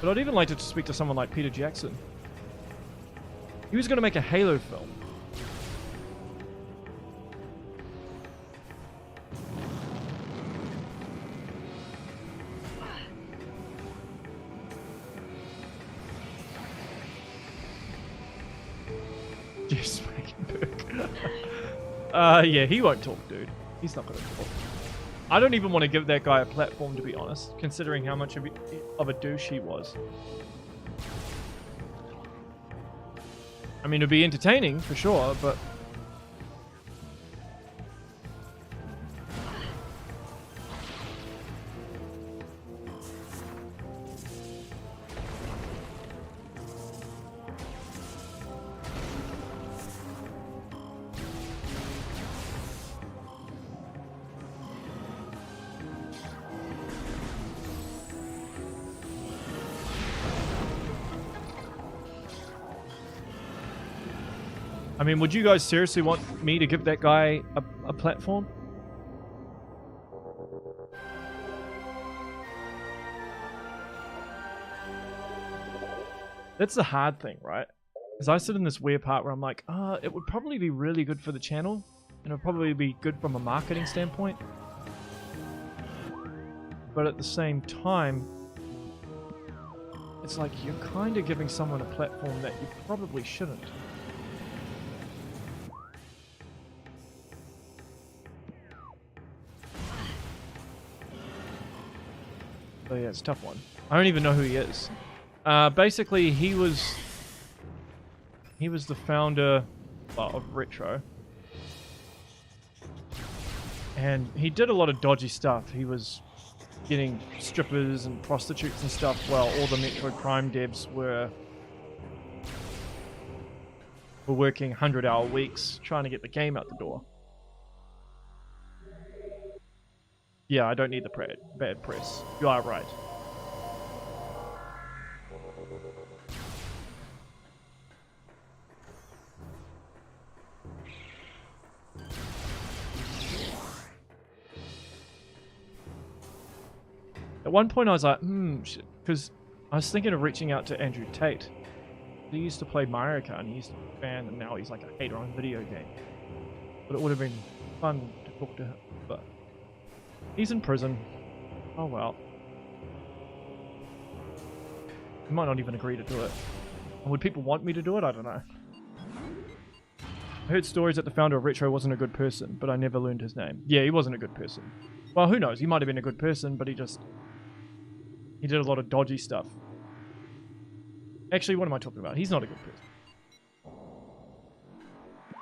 But I'd even like to speak to someone like Peter Jackson. He was going to make a Halo film. Just Spankenberg. Yeah, he won't talk, dude. He's not going to talk. I don't even want to give that guy a platform, to be honest, considering how much of a douche he was. I mean, it'd be entertaining, for sure, but... I mean, would you guys seriously want me to give that guy a platform? That's the hard thing, right? Because I sit in this weird part where I'm like, it would probably be really good for the channel, and it would probably be good from a marketing standpoint. But at the same time, it's like you're kind of giving someone a platform that you probably shouldn't. So yeah, it's a tough one. I don't even know who he is. Basically, he was the founder of Retro, and he did a lot of dodgy stuff. He was getting strippers and prostitutes and stuff while all the Metroid Prime devs were working 100-hour weeks trying to get the game out the door. Yeah, I don't need the bad press. You are right. At one point I was like, because I was thinking of reaching out to Andrew Tate. He used to play Mario Kart and he used to be a fan, and now he's like a hater on video games. But it would have been fun to talk to him, but he's in prison. Oh well. He might not even agree to do it. And would people want me to do it? I don't know. I heard stories that the founder of Retro wasn't a good person, but I never learned his name. Yeah, he wasn't a good person. Well, who knows? He might have been a good person, but he did a lot of dodgy stuff. Actually, what am I talking about? He's not a good person.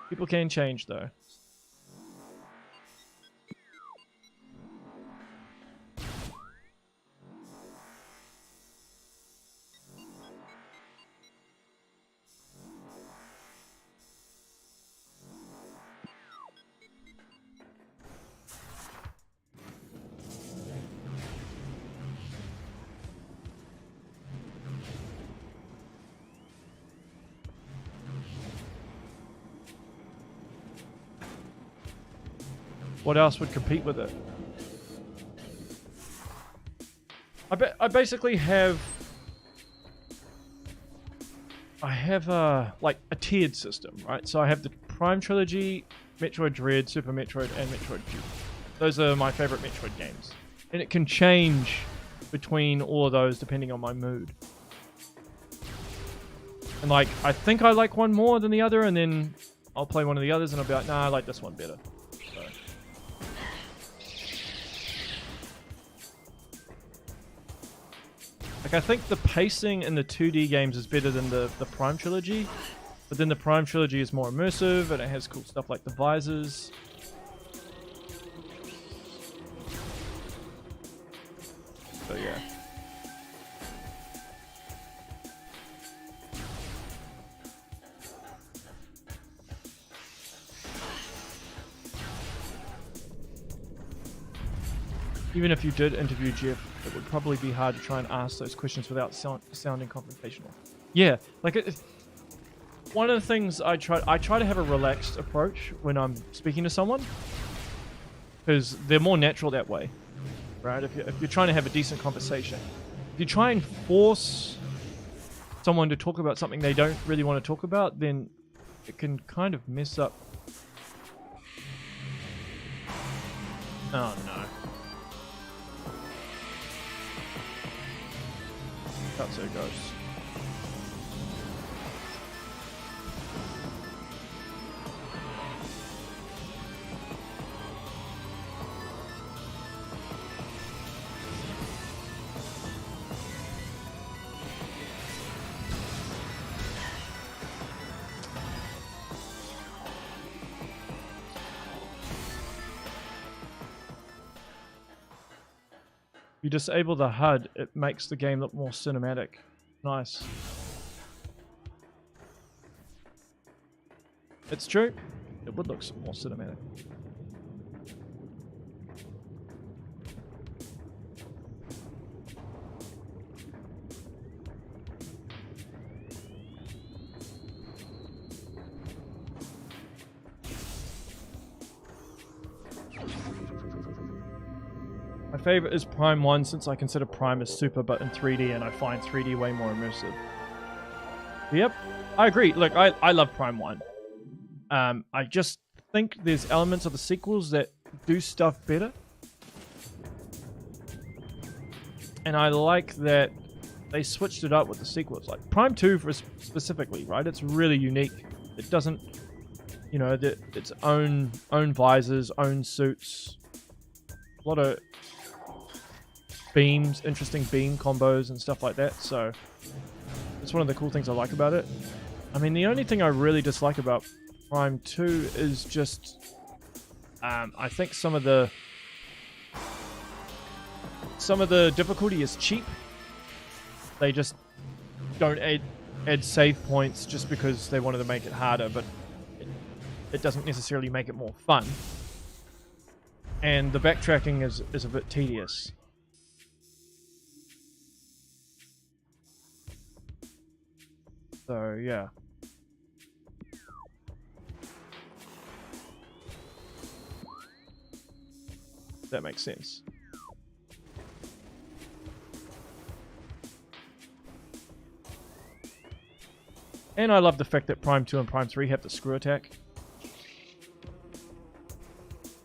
People can change, though. What else would compete with it? I basically have... I have like a tiered system, right? So I have the Prime Trilogy, Metroid Dread, Super Metroid, and Metroid Fusion. Those are my favorite Metroid games. And it can change between all of those depending on my mood. And like, I think I like one more than the other, and then I'll play one of the others and I'll be like, nah, I like this one better. Like, I think the pacing in the 2D games is better than the Prime Trilogy, But then the Prime trilogy is more immersive, and it has cool stuff like the visors. So yeah. Even if you did interview Jeff, it would probably be hard to try and ask those questions without sounding confrontational. Yeah, like one of the things I try to have a relaxed approach when I'm speaking to someone, because they're more natural that way, right? If you're trying to have a decent conversation, if you try and force someone to talk about something they don't really want to talk about, then it can kind of mess up. Oh no. That's how it goes. You disable the HUD, it makes the game look more cinematic. Nice. It's true. It would look more cinematic. My favorite is Prime 1 since I consider Prime as super but in 3D and I find 3D way more immersive. Yep, I agree. Look, I love Prime 1. I just think there's elements of the sequels that do stuff better. And I like that they switched it up with the sequels. Like Prime 2 specifically, right? It's really unique. It doesn't, you know, its own visors, own suits. A lot of beams, interesting beam combos and stuff like that. So it's one of the cool things I like about it. I mean, the only thing I really dislike about Prime 2 is just I think some of the difficulty is cheap. They just don't add save points just because they wanted to make it harder, but it doesn't necessarily make it more fun. And the backtracking is a bit tedious. So, yeah. That makes sense. And I love the fact that Prime 2 and Prime 3 have the screw attack.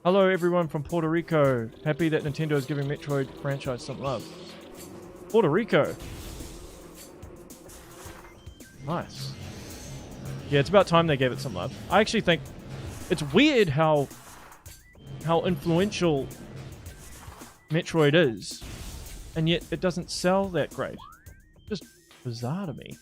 Hello everyone from Puerto Rico. Happy that Nintendo is giving Metroid franchise some love. Puerto Rico. Nice. Yeah, it's about time they gave it some love. I actually think it's weird how influential Metroid is, and yet it doesn't sell that great. Just bizarre to me.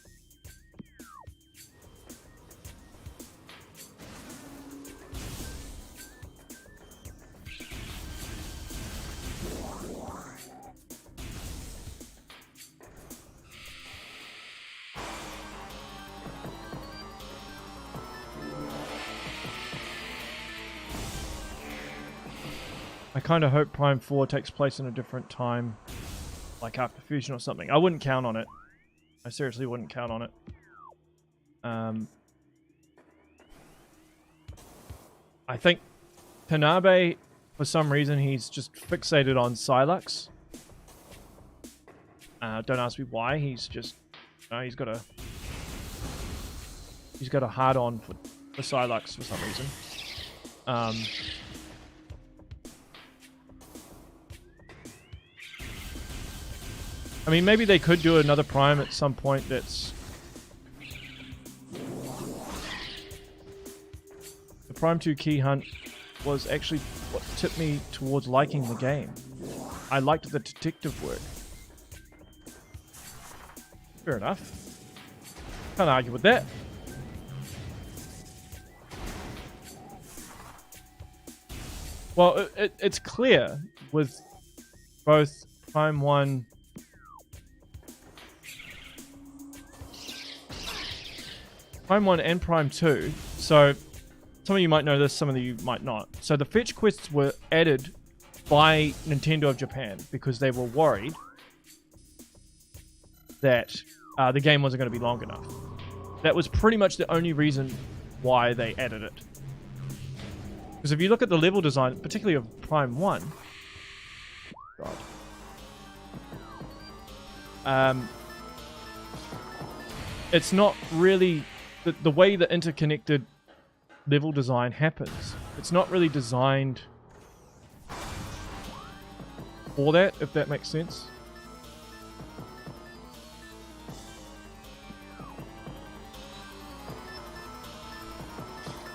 I kind of hope Prime 4 takes place in a different time, like after Fusion or something. I wouldn't count on it. I seriously wouldn't count on it. I think Tanabe, for some reason, he's just fixated on Sylux. Don't ask me why. He's just, he's got a hard on for Sylux for some reason. I mean, maybe they could do another Prime at some point that's... The Prime 2 key hunt was actually what tipped me towards liking the game. I liked the detective work. Fair enough. Can't argue with that. Well, it's clear with both Prime 1... Prime 1 and Prime 2. So, some of you might know this, some of you might not. So the fetch quests were added by Nintendo of Japan because they were worried that the game wasn't going to be long enough. That was pretty much the only reason why they added it. Because if you look at the level design, particularly of Prime 1... God. It's not really... The way the interconnected level design happens, it's not really designed for that, if that makes sense.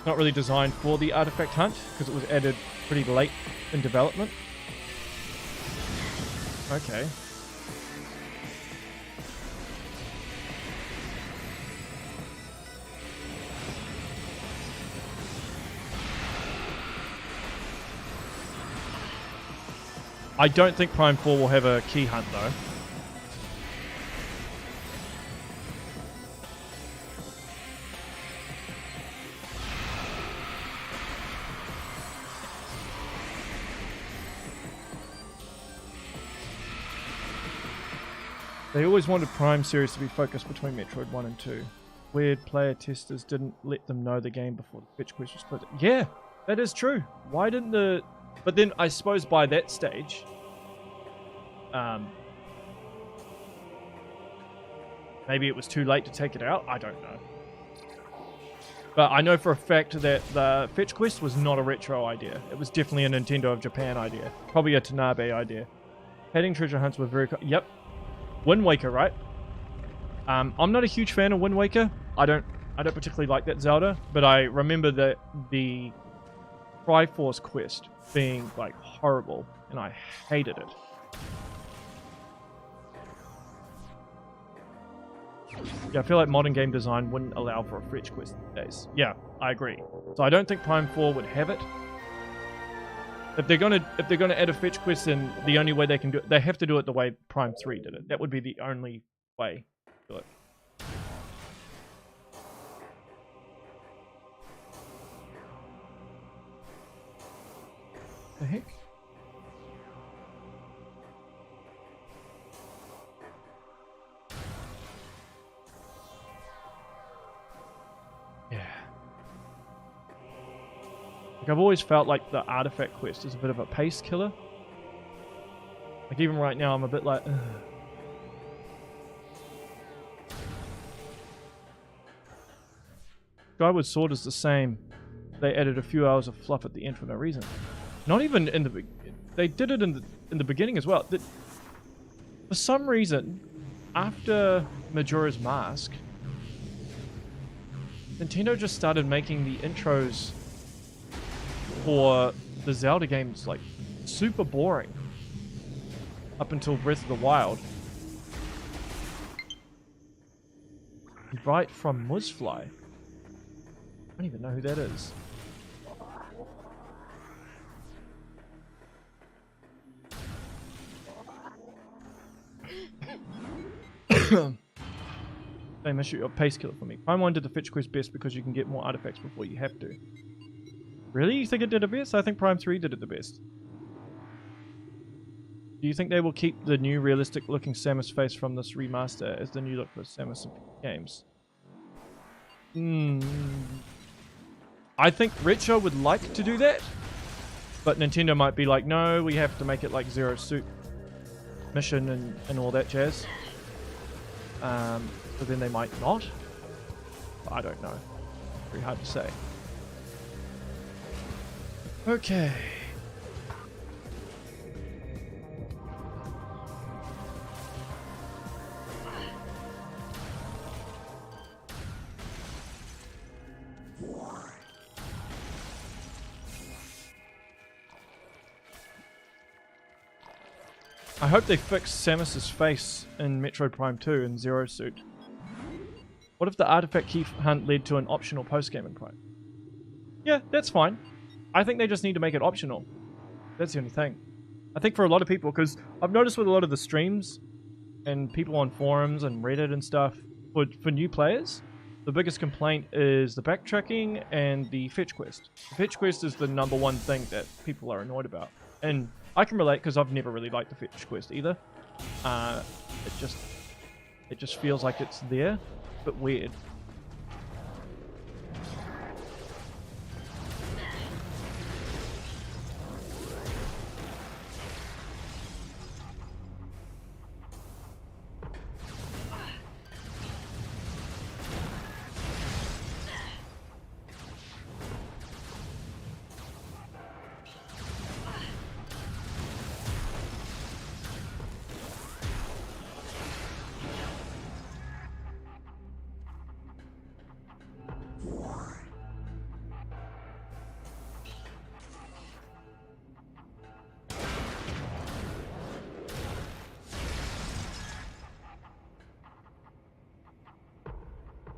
Not really designed for the artifact hunt because it was added pretty late in development. Okay. I don't think Prime 4 will have a key hunt though. They always wanted Prime series to be focused between Metroid 1 and 2. Weird player testers didn't let them know the game before the fetch quest was split. Yeah, that is true. Why didn't the... But then I suppose by that stage... maybe it was too late to take it out? I don't know. But I know for a fact that the fetch quest was not a retro idea. It was definitely a Nintendo of Japan idea. Probably a Tanabe idea. Heading treasure hunts were very... Yep. Wind Waker, right? I'm not a huge fan of Wind Waker. I don't particularly like that Zelda, but I remember that the Triforce quest being like horrible, and I hated it. Yeah, I feel like modern game design wouldn't allow for a fetch quest these days. Yeah, I agree. So I don't think Prime 4 would have it. If they're gonna add a fetch quest, then the only way they can do it, they have to do it the way Prime 3 did it. That would be the only way to do it. The heck? Yeah. Like, I've always felt like the artifact quest is a bit of a pace killer. Like, even right now, I'm a bit like, ugh. Skyward Sword is the same. They added a few hours of fluff at the end for no reason. Not even in the... They did it in the beginning as well. For some reason, after Majora's Mask, Nintendo just started making the intros for the Zelda games like super boring up until Breath of the Wild. Right from Muzzfly. I don't even know who that is. Same issue of pace killer for me. Prime 1 did the fetch quest best because you can get more artifacts before you have to. Really? You think it did it best? I think Prime 3 did it the best. Do you think they will keep the new realistic looking Samus face from this remaster as the new look for Samus games? I think Retro would like to do that, but Nintendo might be like, no, we have to make it like Zero Suit Mission and all that jazz. But then they might not. I don't know. Very hard to say. Okay. I hope they fix Samus's face in Metroid Prime 2 in Zero Suit. What if the artifact key hunt led to an optional post-game in Prime? Yeah, that's fine. I think they just need to make it optional. That's the only thing. I think for a lot of people, because I've noticed with a lot of the streams and people on forums and Reddit and stuff, for new players, the biggest complaint is the backtracking and the fetch quest. The fetch quest is the #1 thing that people are annoyed about. And I can relate because I've never really liked the fetch quest either. It just feels like it's there, but weird.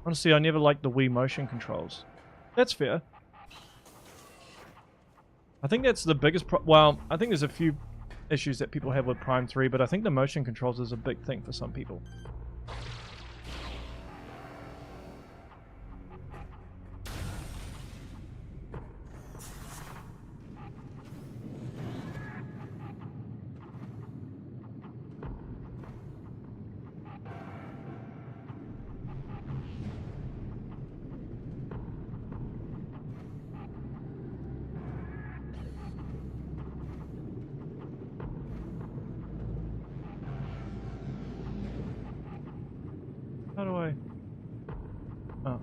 Honestly, I never liked the Wii motion controls. That's fair. I think that's the biggest well, I think there's a few issues that people have with Prime 3, but I think the motion controls is a big thing for some people. How do I... Oh.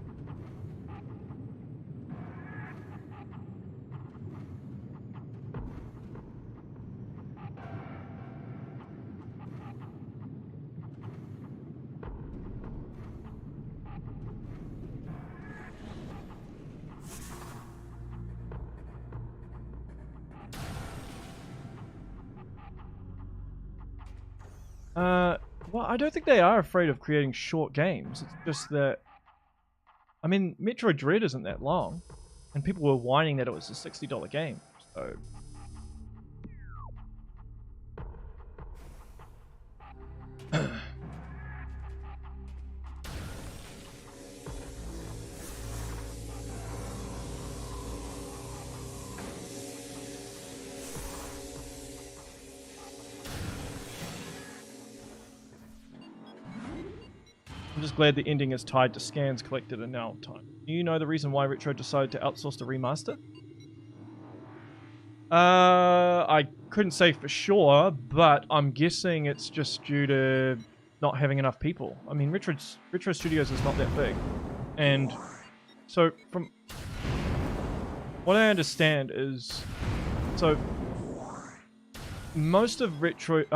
Well, I don't think they are afraid of creating short games. It's just that... I mean, Metroid Dread isn't that long. And people were whining that it was a $60 game, so... I'm just glad the ending is tied to scans collected in now time. Do you know the reason why Retro decided to outsource the remaster? I couldn't say for sure, but I'm guessing it's just due to not having enough people. I mean, Retro Studios is not that big. And so from what I understand is, so most of Metroid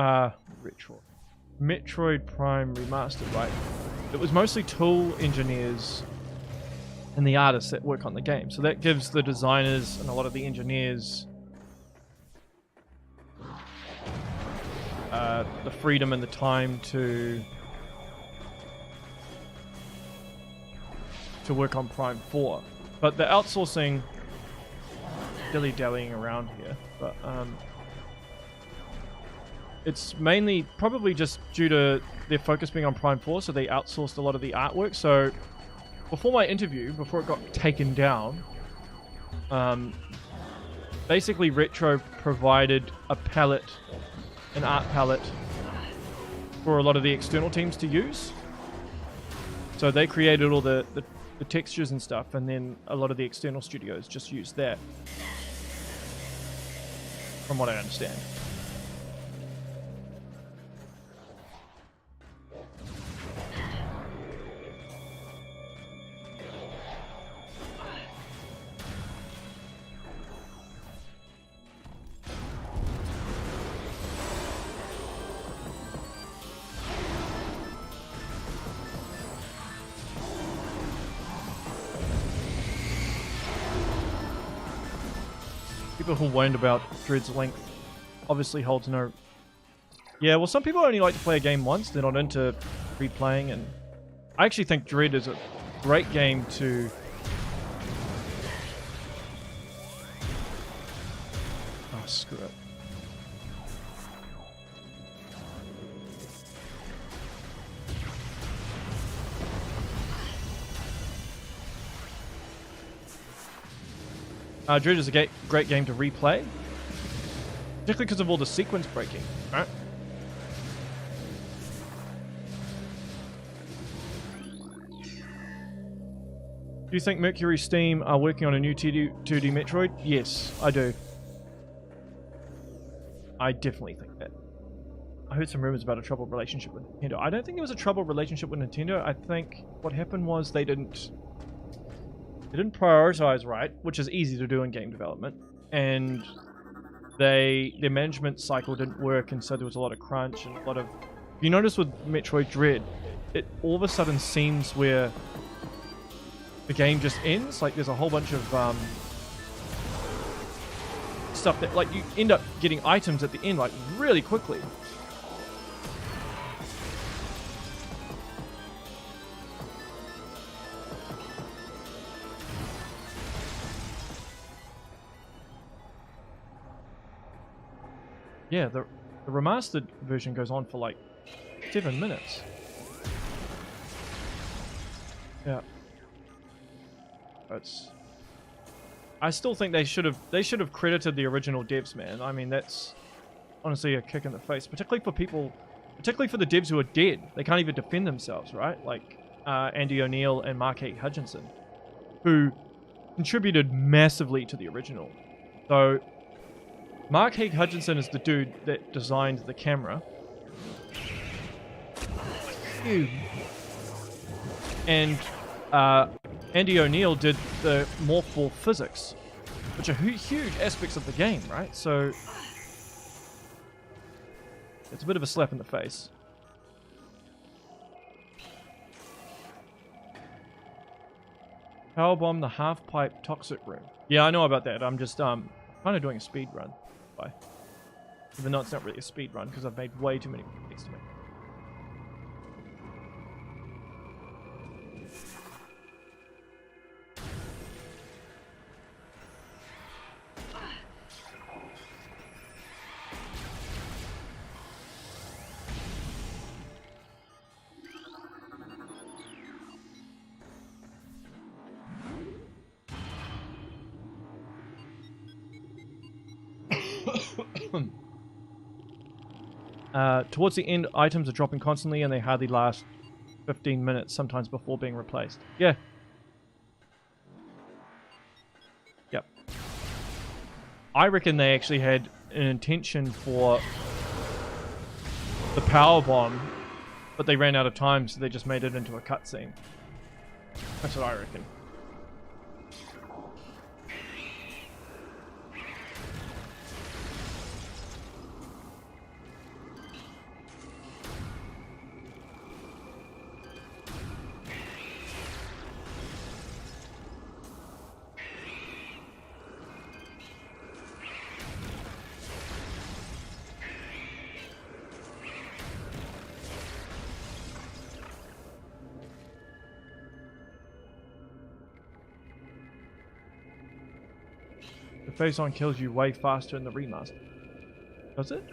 Prime Remastered, right? It was mostly tool engineers and the artists that work on the game. So that gives the designers and a lot of the engineers the freedom and the time to work on Prime 4. But the outsourcing, dilly-dallying around here, but it's mainly probably just due to their focus being on Prime 4, so they outsourced a lot of the artwork. So before my interview, before it got taken down, basically Retro provided a palette, an art palette, for a lot of the external teams to use. So they created all the textures and stuff, and then a lot of the external studios just used that, from what I understand. People who whined about Dread's length obviously holds no... Yeah, well, some people only like to play a game once. They're not into replaying, and I actually think Dread is a great game to... Oh, screw it. Dread is a great game to replay, particularly because of all the sequence breaking, right? Do you think Mercury Steam are working on a new 2D Metroid? Yes, I do. I definitely think that. I heard some rumors about a troubled relationship with Nintendo. I don't think there was a troubled relationship with Nintendo. I think what happened was they didn't prioritize right, which is easy to do in game development, and their management cycle didn't work, and so there was a lot of crunch and a lot of. You notice with Metroid Dread, it all of a sudden seems where the game just ends. Like there's a whole bunch of stuff that like you end up getting items at the end like really quickly. Yeah, the remastered version goes on for like 7 minutes. Yeah. I still think they should have credited the original devs, man. I mean, that's honestly a kick in the face, particularly for the devs who are dead. They can't even defend themselves, right? Like Andy O'Neill and Mark H. Hutchinson, who contributed massively to the original. So Mark H. Hutchinson is the dude that designed the camera. And Andy O'Neill did the morph ball physics, which are huge aspects of the game, right? So it's a bit of a slap in the face. Powerbomb the half-pipe toxic room. Yeah, I know about that. I'm just kind of doing a speed run. Even though it's not really a speed run because I've made way too many mistakes to make. Towards the end, items are dropping constantly and they hardly last 15 minutes, sometimes before being replaced. Yeah. Yep. I reckon they actually had an intention for the power bomb, but they ran out of time, so they just made it into a cutscene. That's what I reckon. The face-on kills you way faster in the remaster. Does it?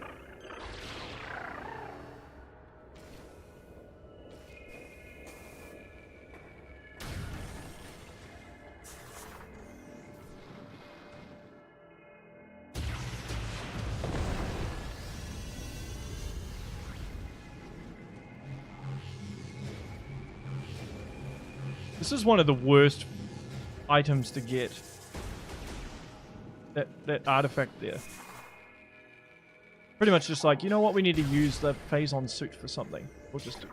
This is one of the worst items to get. That artifact there. Pretty much just like, you know what, we need to use the phase-on suit for something. We'll just do it.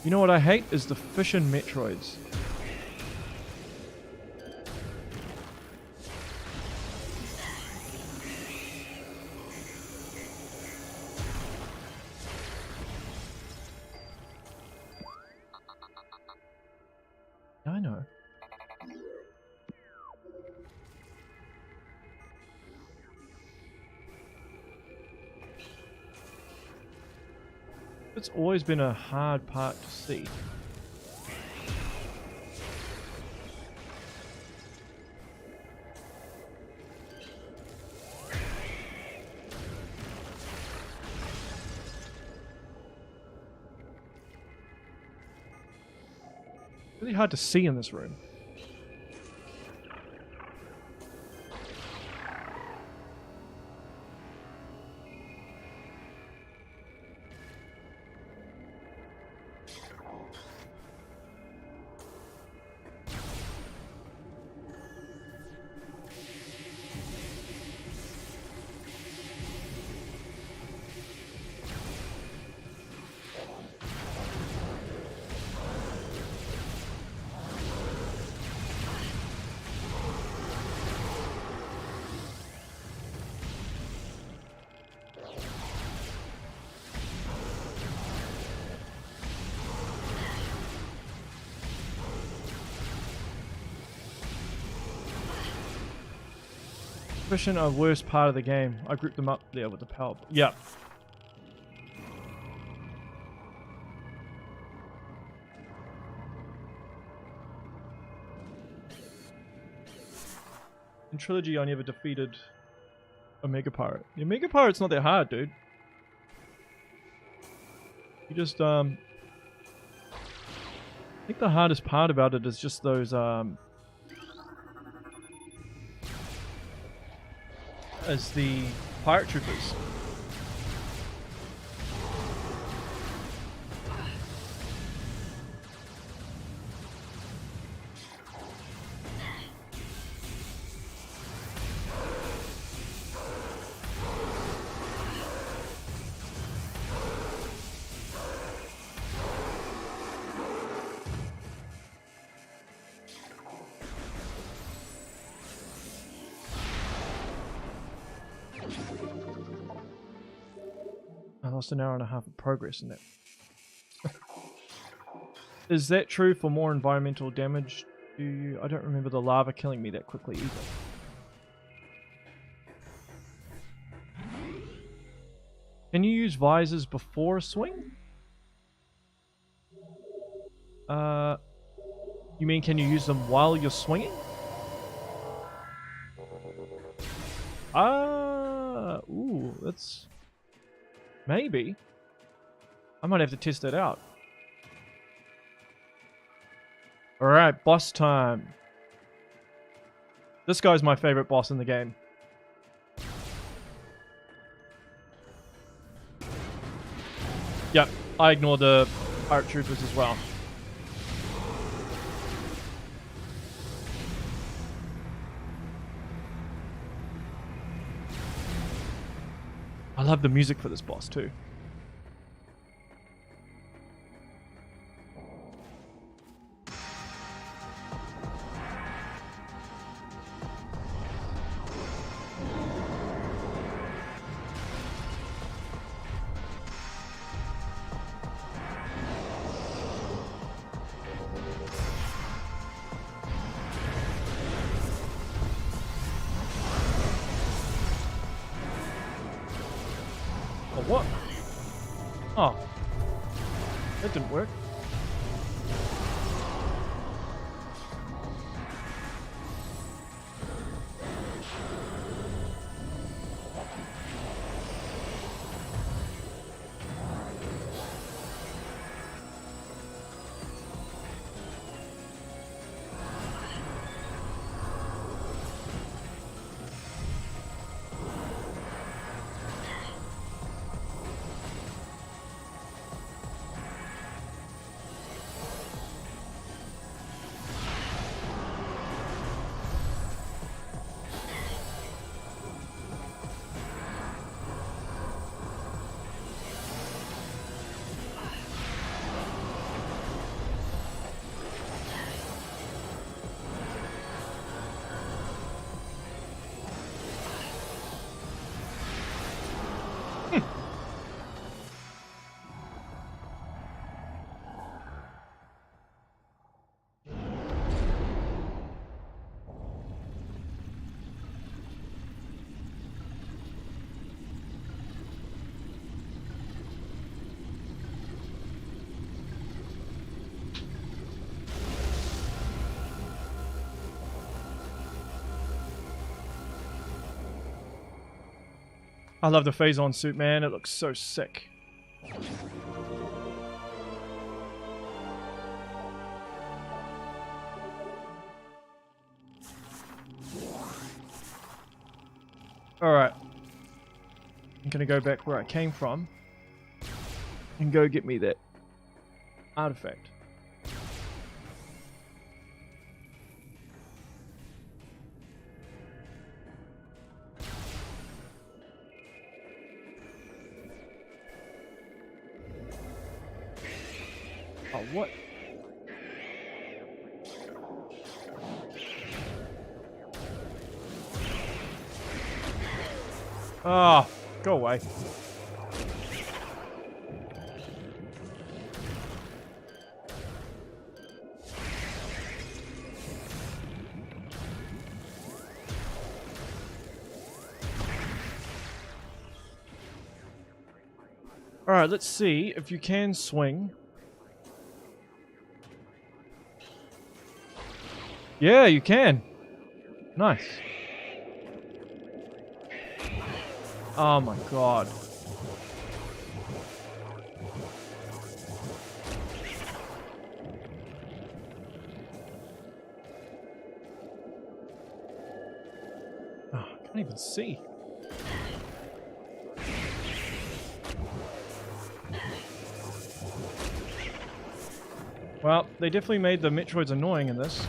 You know what I hate is the fish in Metroids. I know. It's always been a hard part to see. Really hard to see in this room. Efficient or worst part of the game. I grouped them up there with the power. Yeah. In Trilogy, I never defeated a Mega Pirate. Yeah, Mega Pirate's not that hard, dude. You just, I think the hardest part about it is just those, as the pirate troopers. I lost an hour and a half of progress in that. Is that true for more environmental damage? I don't remember the lava killing me that quickly either. Can you use visors before a swing? You mean can you use them while you're swinging? Ooh, that's... Maybe. I might have to test that out. Alright, boss time. This guy's my favorite boss in the game. Yep, I ignore the pirate troopers as well. I love the music for this boss too. What? Oh. That didn't work. I love the Phazon suit, man. It looks so sick. Alright. I'm gonna go back where I came from and go get me that artifact. Oh, what? Ah, go away. Alright, let's see if you can swing. Yeah, you can. Nice. Oh my god. Oh, I can't even see. Well, they definitely made the Metroids annoying in this.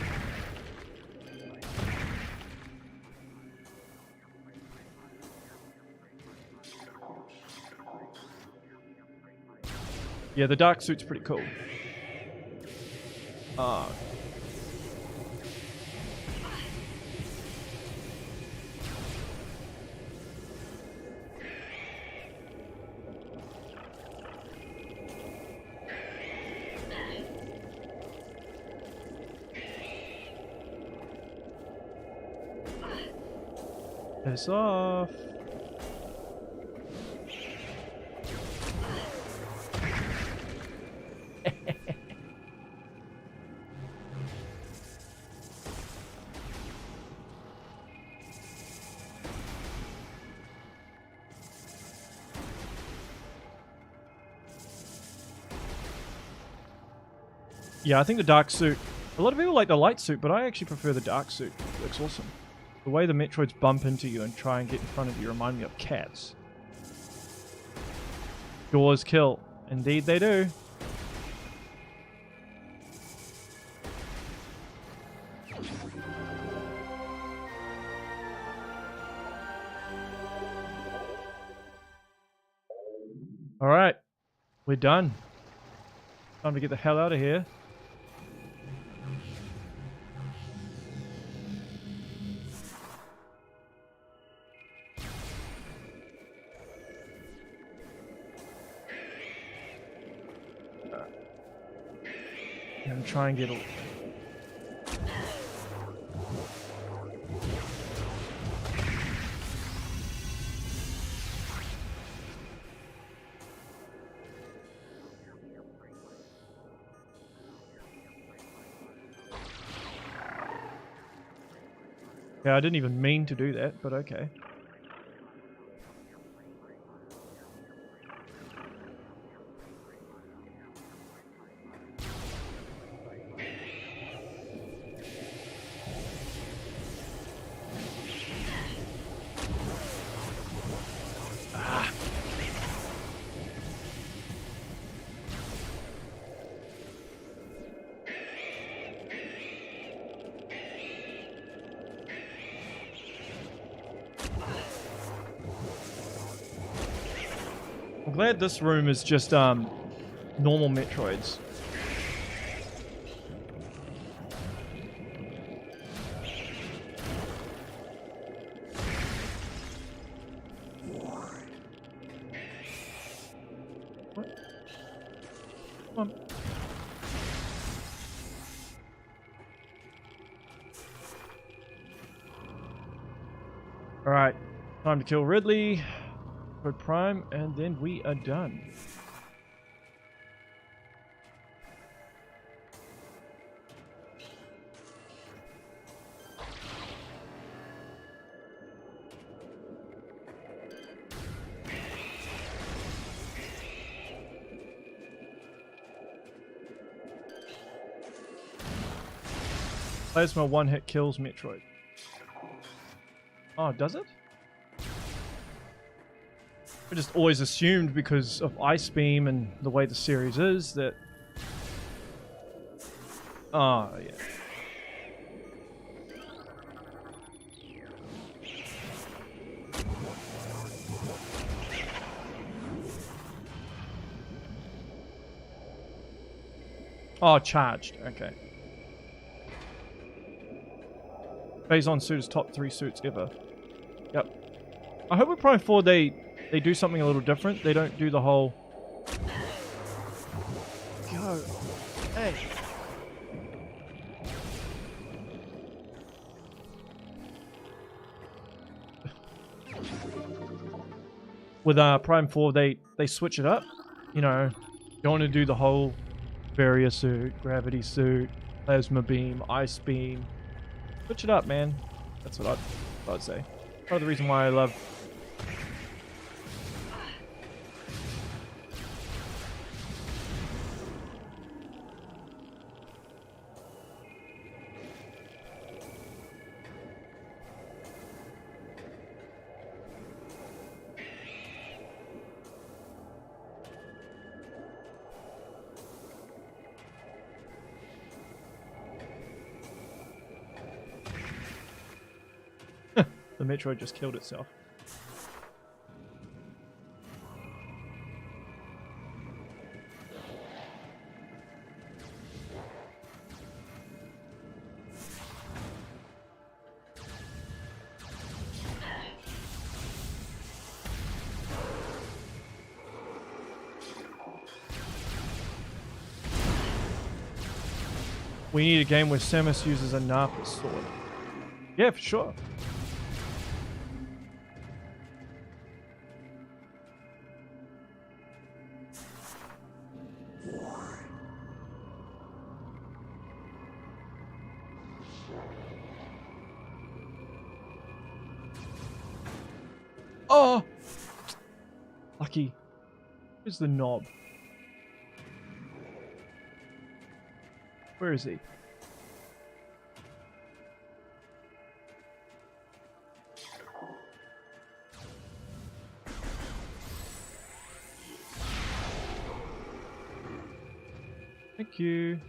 Yeah, the dark suit's pretty cool. Piss off. Yeah, I think the dark suit... A lot of people like the light suit, but I actually prefer the dark suit. It looks awesome. The way the Metroids bump into you and try and get in front of you remind me of cats. Doors kill. Indeed they do. Alright. We're done. Time to get the hell out of here. And try and get all... Yeah, I didn't even mean to do that, but okay. I'm glad this room is just normal Metroids. What? Come on. Alright, time to kill Ridley. Metroid Prime, and then we are done. Plasma one-hit kills Metroid. Oh, does it? I just always assumed because of Ice Beam and the way the series is that... Oh, yeah. Oh, charged. Okay. Phazon suit is top 3 suits ever. Yep. I hope with Prime 4 they do something a little different. They don't do the whole... Go. Hey. With Prime 4 they switch it up. You know, you want to do the whole Barrier suit, gravity suit, plasma beam, ice beam. Switch it up, man. That's what I'd say. Part of the reason why I love... The Metroid just killed itself. We need a game where Samus uses a Napa sword. Yeah, for sure. Oh! Lucky. Where's the knob? Where is he? Thank you.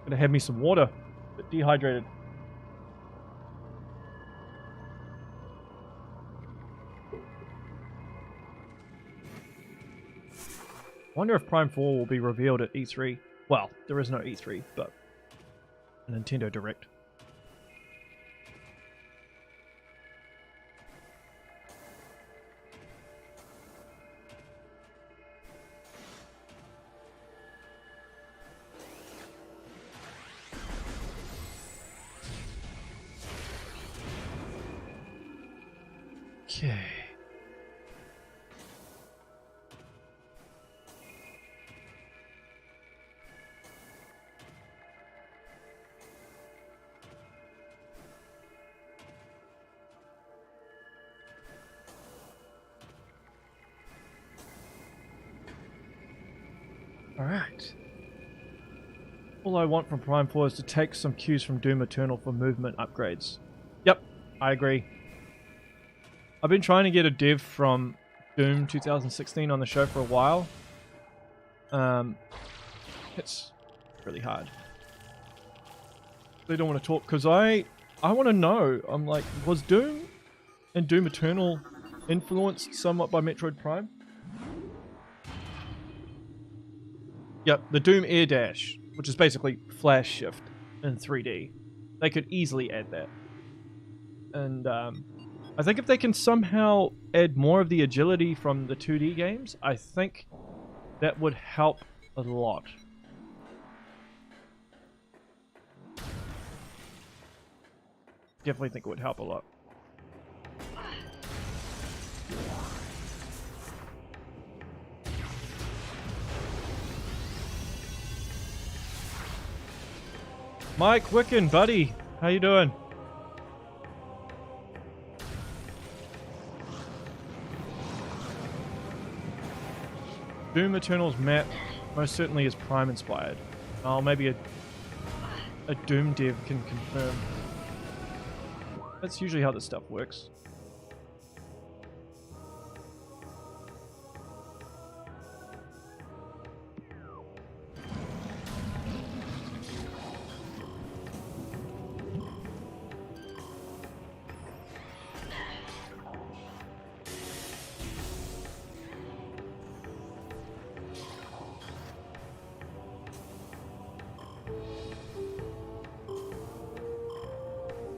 Gonna have me some water. A bit dehydrated. Wonder if Prime 4 will be revealed at E3. Well, there is no E3, but a Nintendo Direct. Okay. All right. All I want from Prime 4 is to take some cues from Doom Eternal for movement upgrades. Yep, I agree. I've been trying to get a dev from Doom 2016 on the show for a while. It's really hard. They don't want to talk because I want to know. I'm like, was Doom and Doom Eternal influenced somewhat by Metroid Prime? Yep, the Doom Air Dash, which is basically flash shift in 3D. They could easily add that. And I think if they can somehow add more of the agility from the 2D games, I think that would help a lot. Definitely think it would help a lot. Mike Wicken, buddy, how you doing? Doom Eternal's map most certainly is Prime inspired. Oh, maybe a Doom dev can confirm. That's usually how this stuff works.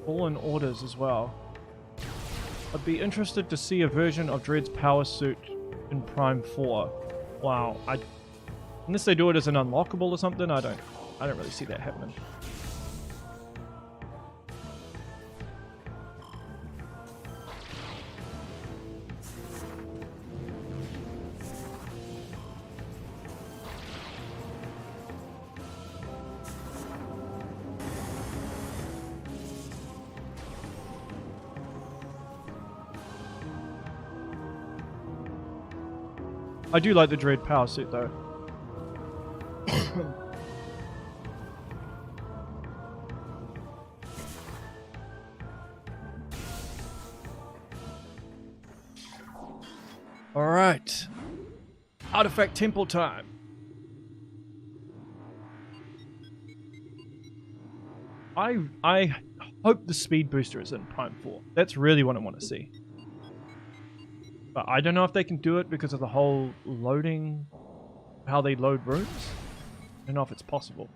Fallen Orders as well. I'd be interested to see a version of Dread's power suit in Prime 4. Wow, unless they do it as an unlockable or something, I don't really see that happening. I do like the Dread power suit though. Alright. Artifact Temple time. I hope the speed booster is in Prime 4. That's really what I want to see. But I don't know if they can do it because of the whole loading, how they load rooms. I don't know if it's possible.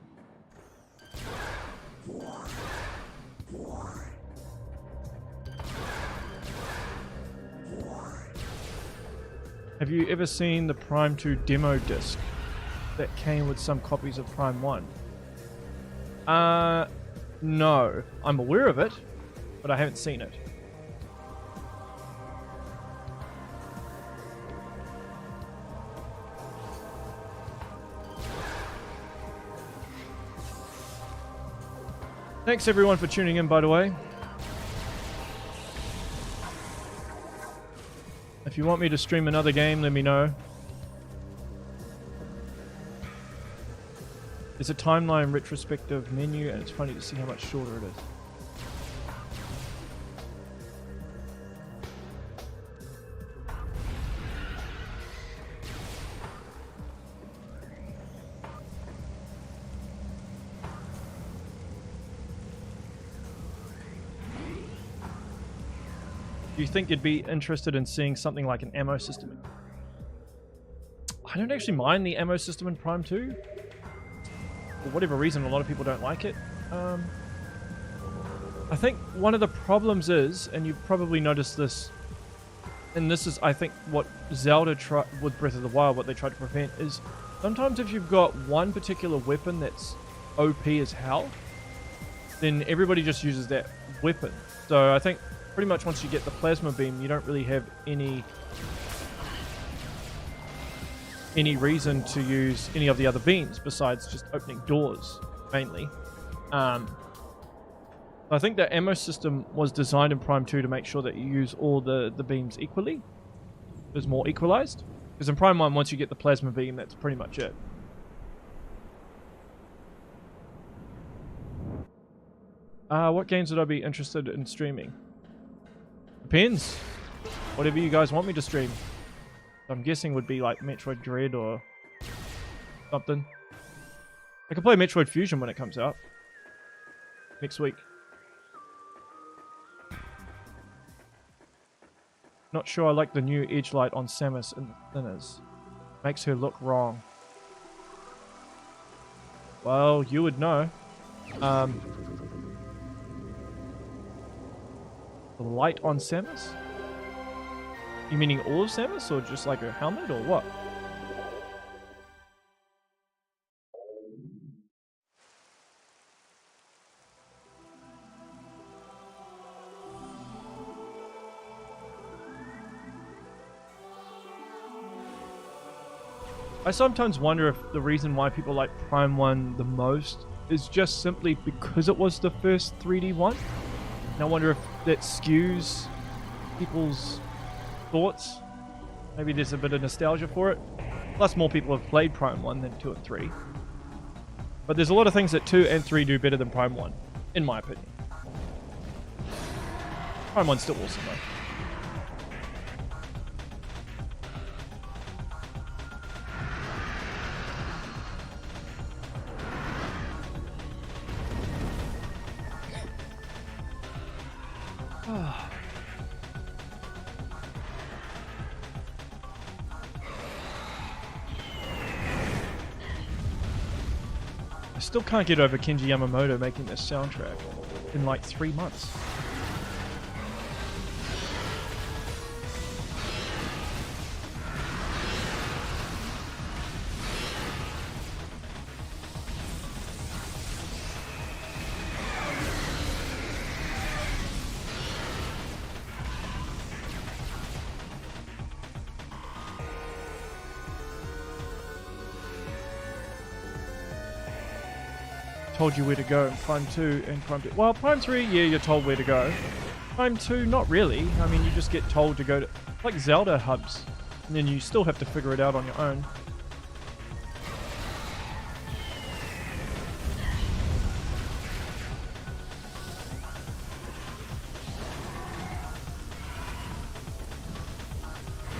Have you ever seen the Prime 2 demo disc that came with some copies of Prime 1? No. I'm aware of it, but I haven't seen it. Thanks everyone for tuning in, by the way. If you want me to stream another game, let me know. There's a timeline retrospective menu, and it's funny to see how much shorter it is. Do you think you'd be interested in seeing something like an ammo system? I don't actually mind the ammo system in Prime 2. For whatever reason, a lot of people don't like it. I think one of the problems is, and you've probably noticed this, and this is, I think, what Zelda tried with Breath of the Wild, what they tried to prevent, is sometimes if you've got one particular weapon that's OP as hell, then everybody just uses that weapon. So I think pretty much once you get the plasma beam, you don't really have any reason to use any of the other beams besides just opening doors, mainly. I think the ammo system was designed in Prime 2 to make sure that you use all the beams equally. It was more equalized. Because in Prime 1, once you get the plasma beam, that's pretty much it. What games would I be interested in streaming? Depends. Whatever you guys want me to stream. I'm guessing would be like Metroid Dread or something. I can play Metroid Fusion when it comes out. Next week. Not sure I like the new edge light on Samus in the thinners. Makes her look wrong. Well, you would know. The light on Samus? You meaning all of Samus, or just like her helmet, or what? I sometimes wonder if the reason why people like Prime 1 the most is just simply because it was the first 3D one. And I wonder if that skews people's thoughts. Maybe there's a bit of nostalgia for it. Plus more people have played Prime 1 than 2 and 3. But there's a lot of things that 2 and 3 do better than Prime 1, in my opinion. Prime 1's still awesome though. I still can't get over Kenji Yamamoto making this soundtrack in like 3 months. Told you where to go in Prime 2 and Prime 2. Well, Prime 3, yeah, you're told where to go. Prime 2, not really. I mean, you just get told to go to, like Zelda hubs, and then you still have to figure it out on your own.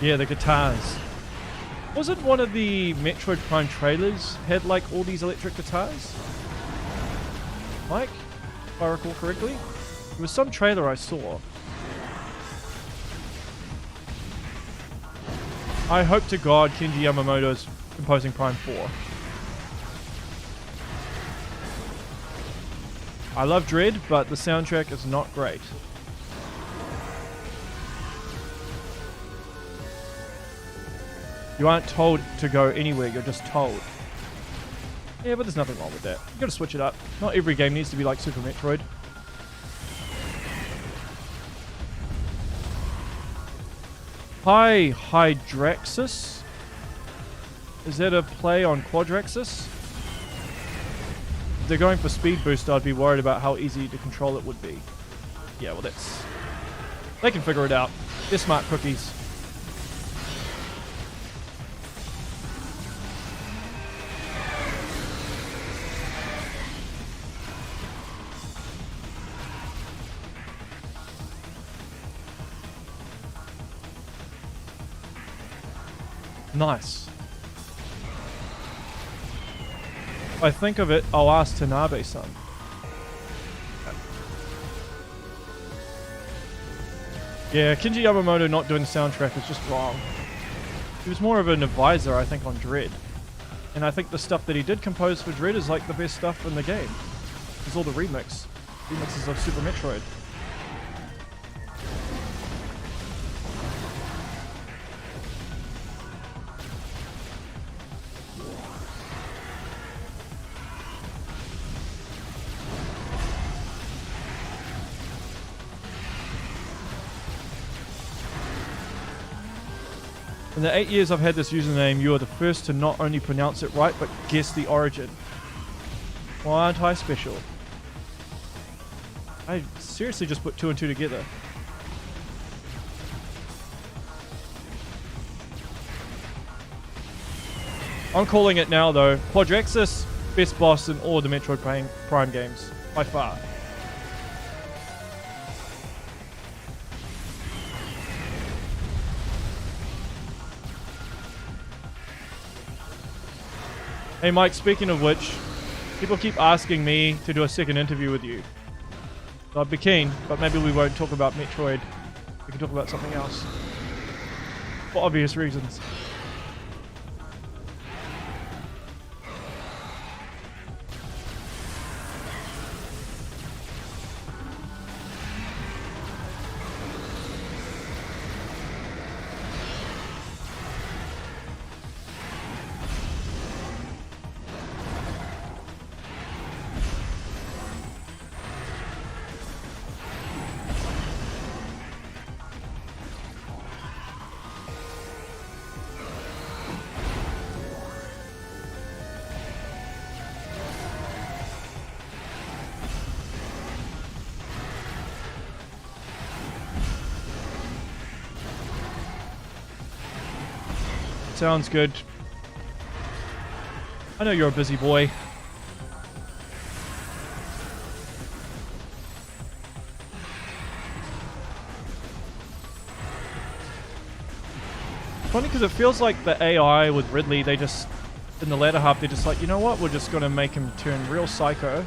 Yeah, the guitars. Wasn't one of the Metroid Prime trailers had like all these electric guitars? Mike, if I recall correctly, it was some trailer I saw. I hope to God Kenji Yamamoto's composing Prime 4. I love Dread, but the soundtrack is not great. You aren't told to go anywhere, you're just told. Yeah, but there's nothing wrong with that. You gotta switch it up. Not every game needs to be like Super Metroid. Hi, Hydraxis? Is that a play on Quadraxis? If they're going for speed boost, I'd be worried about how easy to control it would be. Yeah, well that's... They can figure it out. They're smart cookies. Nice. If I think of it, I'll ask Tanabe-san. Yeah, Kenji Yamamoto not doing the soundtrack is just wrong. He was more of an advisor, I think, on Dread. And I think the stuff that he did compose for Dread is like the best stuff in the game. It's all the remixes of Super Metroid. In the 8 years I've had this username, you are the first to not only pronounce it right, but guess the origin. Why aren't I special? I seriously just put 2 and 2 together. I'm calling it now though. Quadraxis, best boss in all the Metroid Prime games, by far. Hey Mike, speaking of which, people keep asking me to do a second interview with you. So I'd be keen, but maybe we won't talk about Metroid. We can talk about something else. For obvious reasons. Sounds good. I know you're a busy boy. funny because it feels like the AI with Ridley, they just, in the latter half, they're just like, you know what, we're just going to make him turn real psycho.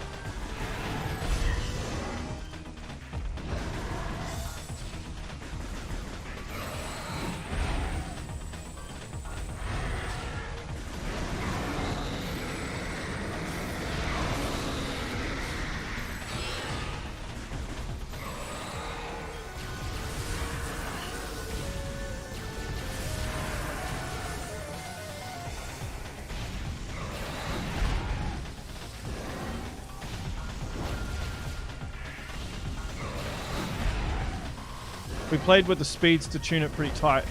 We played with the speeds to tune it pretty tight.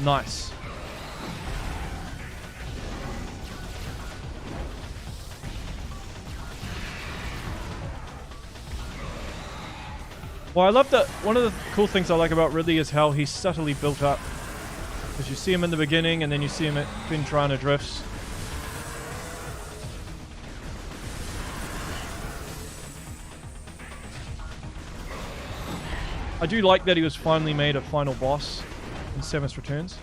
Nice. Well, I love that. One of the cool things I like about Ridley is how he's subtly built up. Because you see him in the beginning and then you see him at Fintrana Drifts. I do like that he was finally made a final boss in Samus Returns.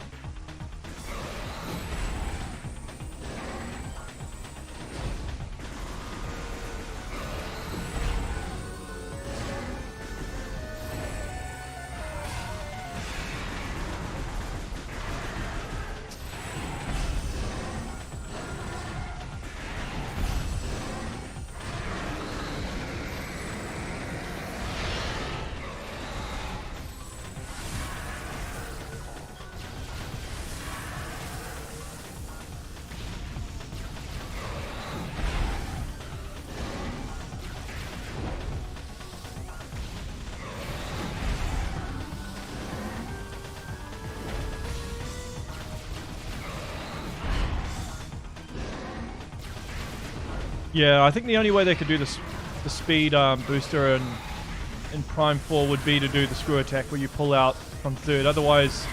Yeah, I think the only way they could do this, the speed booster in Prime 4 would be to do the screw attack where you pull out from third. Otherwise,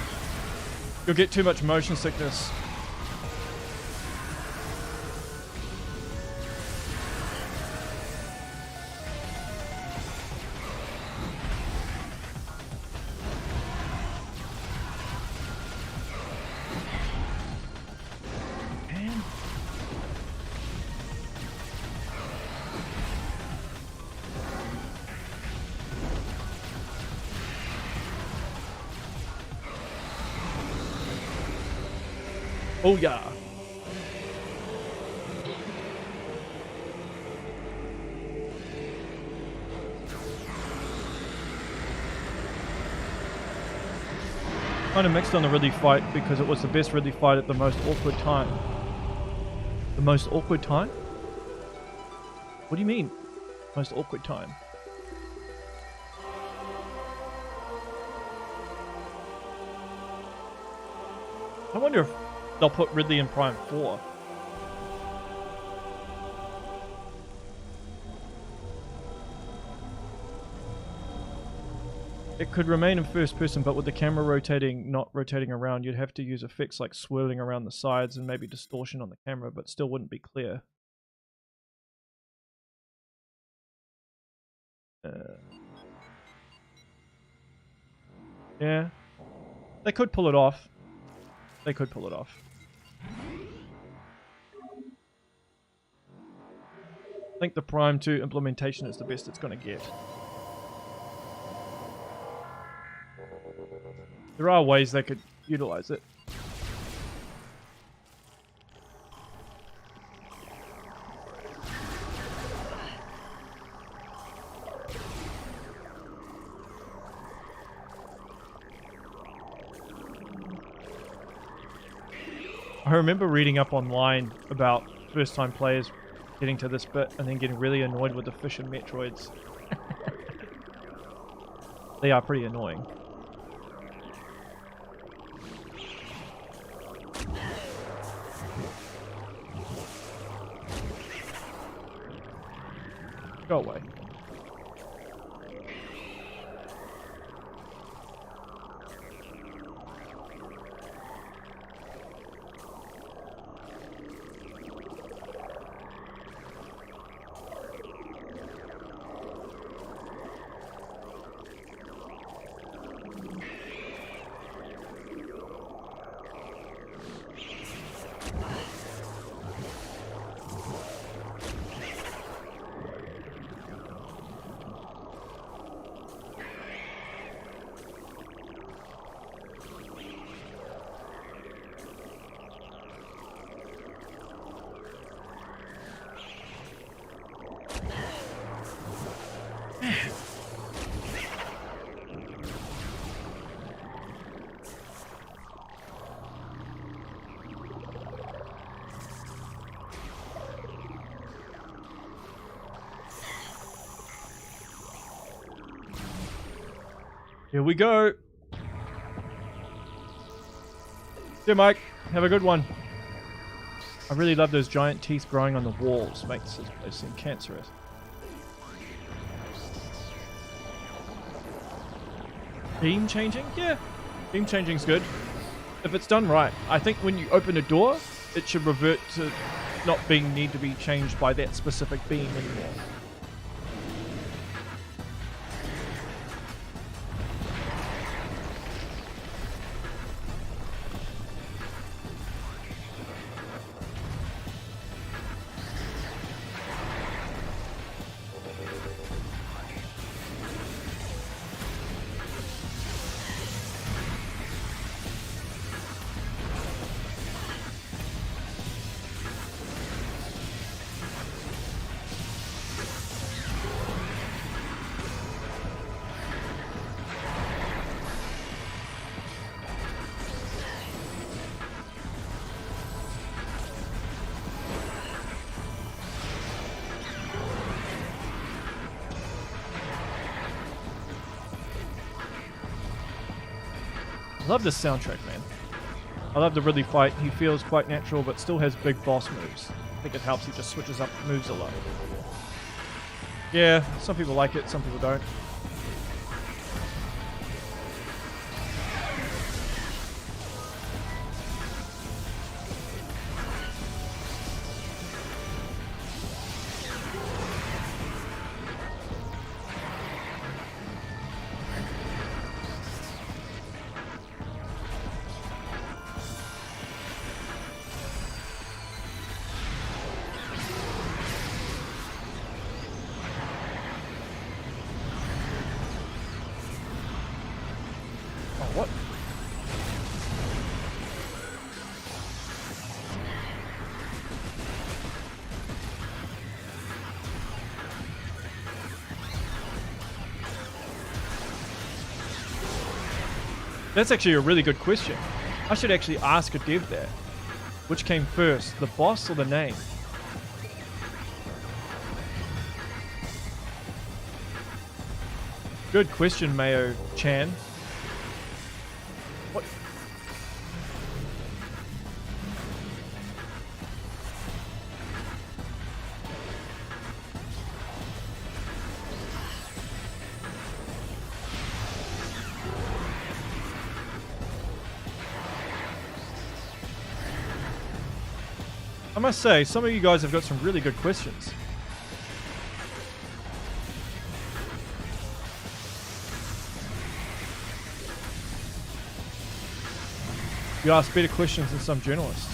you'll get too much motion sickness. Oh yeah. Kind of mixed on the Ridley fight because it was the best Ridley fight at the most awkward time. The most awkward time? What do you mean? Most awkward time? I wonder if they'll put Ridley in Prime 4. It could remain in first person, but with the camera rotating, not rotating around, you'd have to use effects like swirling around the sides and maybe distortion on the camera, but still wouldn't be clear. Yeah. They could pull it off. They could pull it off. I think the Prime 2 implementation is the best it's going to get. There are ways they could utilize it. I remember reading up online about first-time players getting to this bit and then getting really annoyed with the fish and Metroids. They are pretty annoying. Go away. Here we go. Yeah, Mike. Have a good one. I really love those giant teeth growing on the walls. Makes this place seem cancerous. Beam changing? Yeah. Beam changing's good. If it's done right. I think when you open a door, it should revert to not being need to be changed by that specific beam anymore. I love this soundtrack, man. I love the Ridley fight. He feels quite natural, but still has big boss moves. I think it helps he just switches up moves a lot. Yeah, some people like it, some people don't. What? That's actually a really good question. I should actually ask a dev that. Which came first, the boss or the name? Good question, Mayo-chan. What? I must say, some of you guys have got some really good questions. You ask better questions than some journalists.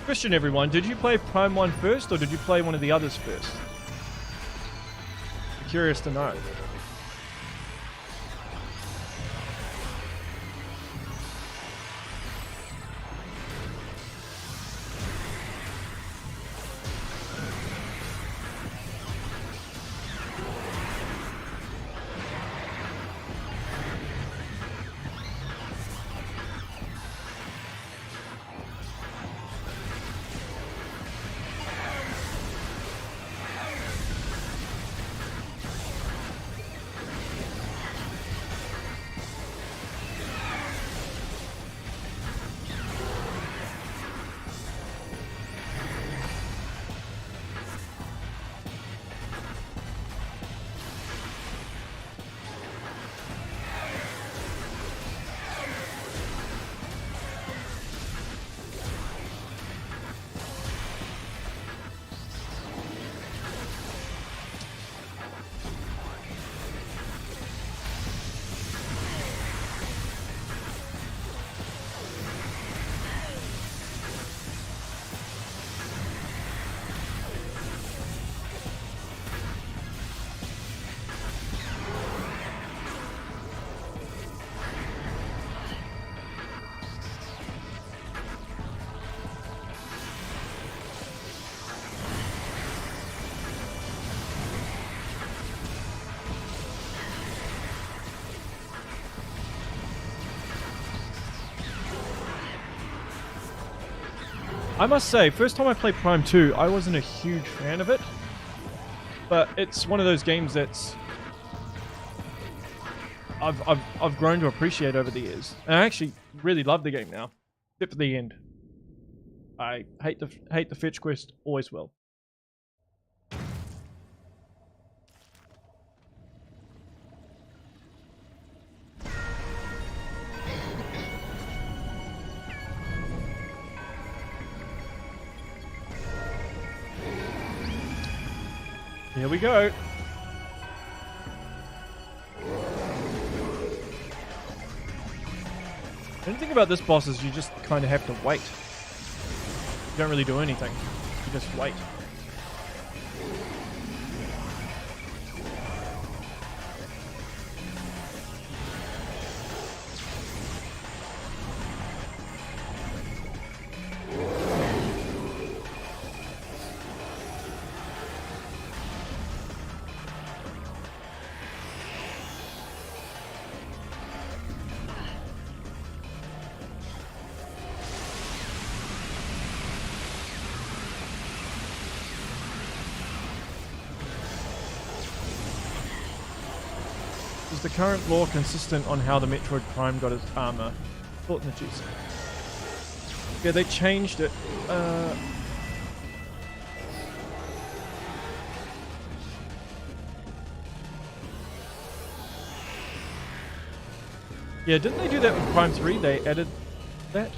Question, everyone, did you play Prime 1 first, or did you play one of the others first? I'm curious to know. I must say, first time I played Prime 2, I wasn't a huge fan of it. But it's one of those games that's I've grown to appreciate over the years. And I actually really love the game now. Except for the end. I hate the fetch quest, always will. Here we go. The thing about this boss is you just kind of have to wait. You don't really do anything. You just wait. Is the current lore consistent on how the Metroid Prime got his armor? Thought in the juice. Yeah, they changed it. Yeah, didn't they do that with Prime 3? They added that?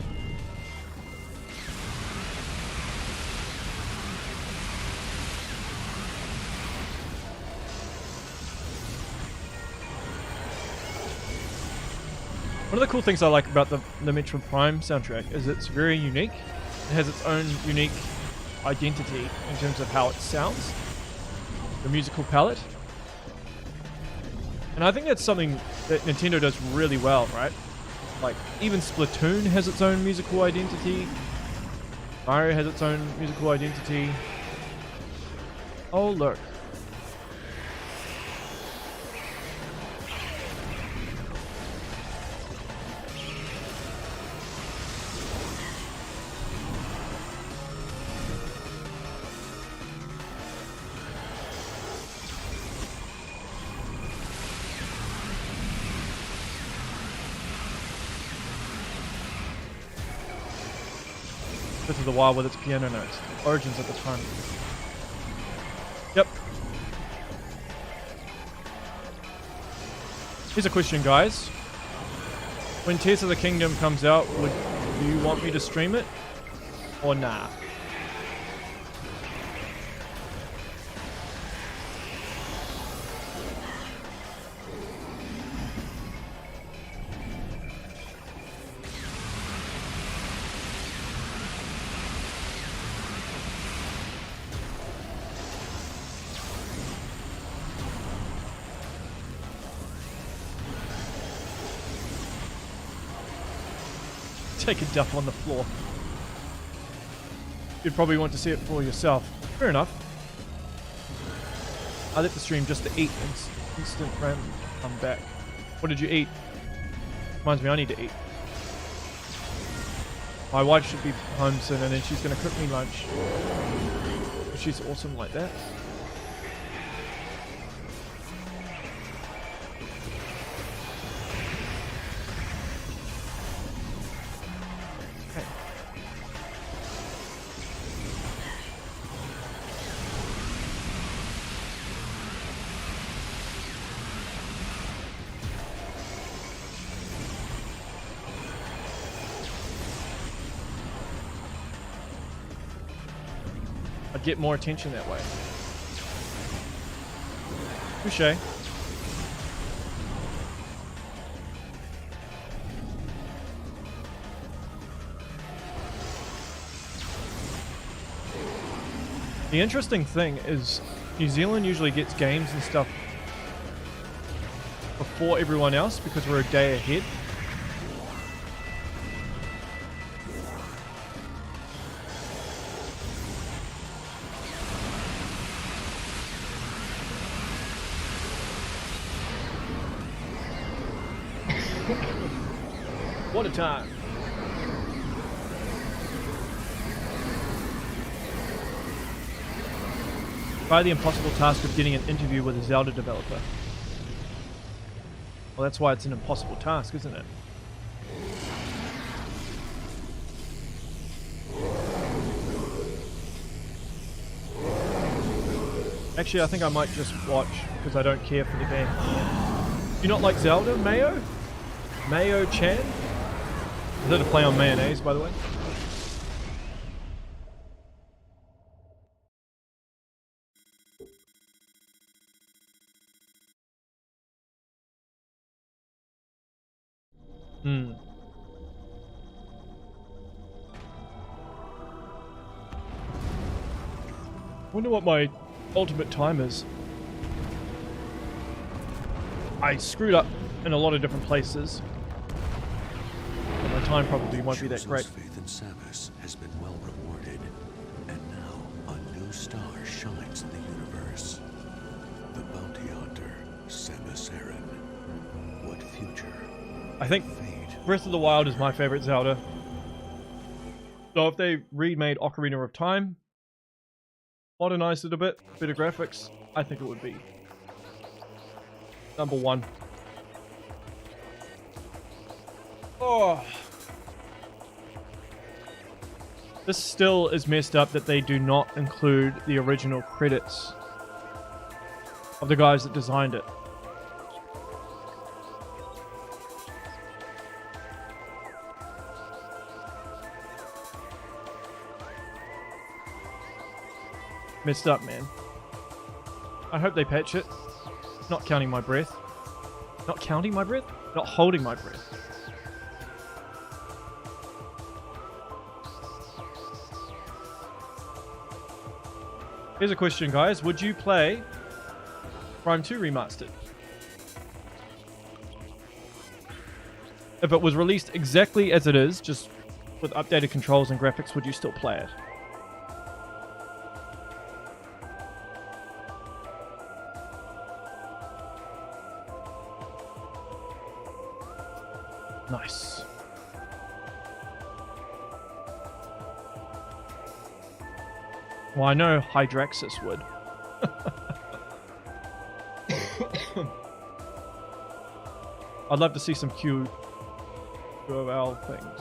One of the cool things I like about the Metroid Prime soundtrack is it's very unique. It has its own unique identity in terms of how it sounds, the musical palette. And I think that's something that Nintendo does really well, right? Like, even Splatoon has its own musical identity. Mario has its own musical identity. Oh, look. This is the wild with its piano notes. Origins at the time. Yep. Here's a question, guys. When Tears of the Kingdom comes out, would you want me to stream it? Or nah? Take a dump on the floor. You'd probably want to see it for yourself. Fair enough. I left the stream just to eat and instant ram come back. What did you eat? Reminds me I need to eat. My wife should be home soon and then she's going to cook me lunch. She's awesome like that. I'd get more attention that way. Touché. The interesting thing is New Zealand usually gets games and stuff before everyone else because we're a day ahead. What a time. Try the impossible task of getting an interview with a Zelda developer. Well, that's why it's an impossible task, isn't it? Actually, I think I might just watch because I don't care for the game. Do you not like Zelda, Mayo? Mayo-chan? Is that a play on mayonnaise, by the way? Wonder what my ultimate time is. I screwed up in a lot of different places. But my time probably won't be that great. Faith in Samus has been well rewarded, and now a new star shines in the universe. The bounty hunter, Samus Aran. What future? I think Breath of the Wild is my favorite Zelda. So if they remade Ocarina of Time, modernized it a bit, better graphics, I think it would be number one. Oh. This still is messed up that they do not include the original credits of the guys that designed it. Messed up, man. I hope they patch it. Not counting my breath. Not counting my breath? Not holding my breath. Here's a question, guys. Would you play Prime 2 Remastered? If it was released exactly as it is, just with updated controls and graphics, would you still play it? Nice. Well, I know Hydraxis would. I'd love to see some QOL things.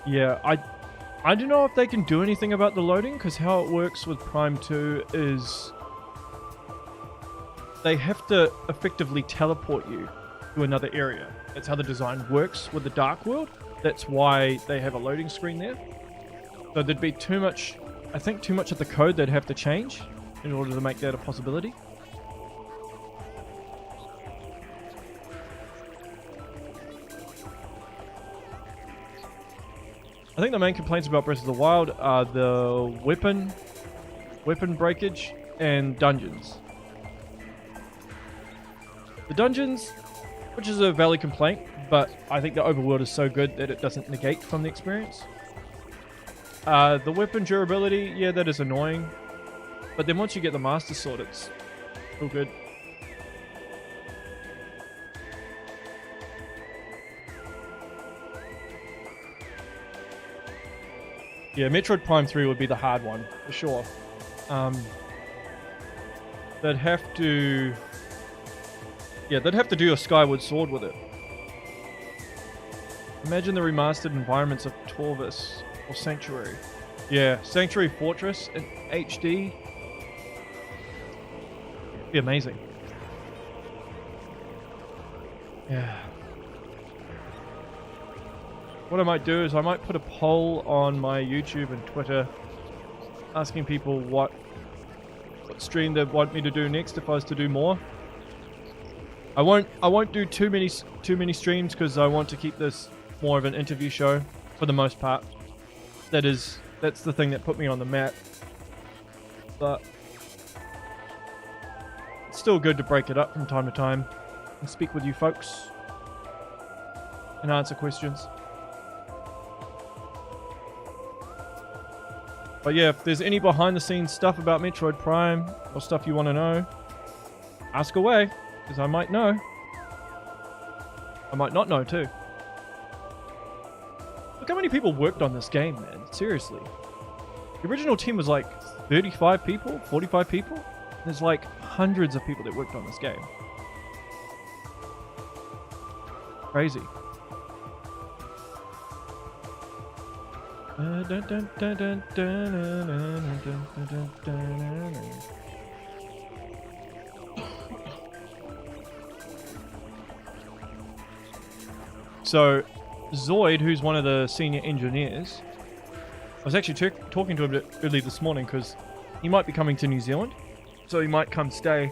Yeah, I don't know if they can do anything about the loading, because how it works with Prime 2 is they have to effectively teleport you to another area. That's how the design works with the Dark World. That's why they have a loading screen there. So there'd be too much, I think too much of the code they'd have to change in order to make that a possibility. I think the main complaints about Breath of the Wild are the weapon breakage and dungeons. The dungeons, which is a valid complaint, but I think the overworld is so good that it doesn't negate from the experience. The weapon durability, yeah, that is annoying. But then once you get the Master Sword, it's all good. Yeah, Metroid Prime 3 would be the hard one, for sure. They'd have to... Yeah, they'd have to do a Skyward Sword with it. Imagine the remastered environments of Torvis or Sanctuary. Yeah, Sanctuary Fortress in HD. It'd be amazing. Yeah. What I might do is I might put a poll on my YouTube and Twitter asking people what stream they'd want me to do next if I was to do more. I won't do too many streams because I want to keep this more of an interview show for the most part. That's the thing that put me on the map. But it's still good to break it up from time to time and speak with you folks and answer questions. But yeah, if there's any behind the scenes stuff about Metroid Prime or stuff you want to know, ask away, because I might know. I might not know too. Look how many people worked on this game, man. Seriously. The original team was like 35 people, 45 people. There's like hundreds of people that worked on this game. Crazy. So, Zoid, who's one of the senior engineers, I was actually talking to him early this morning because he might be coming to New Zealand, so he might come stay.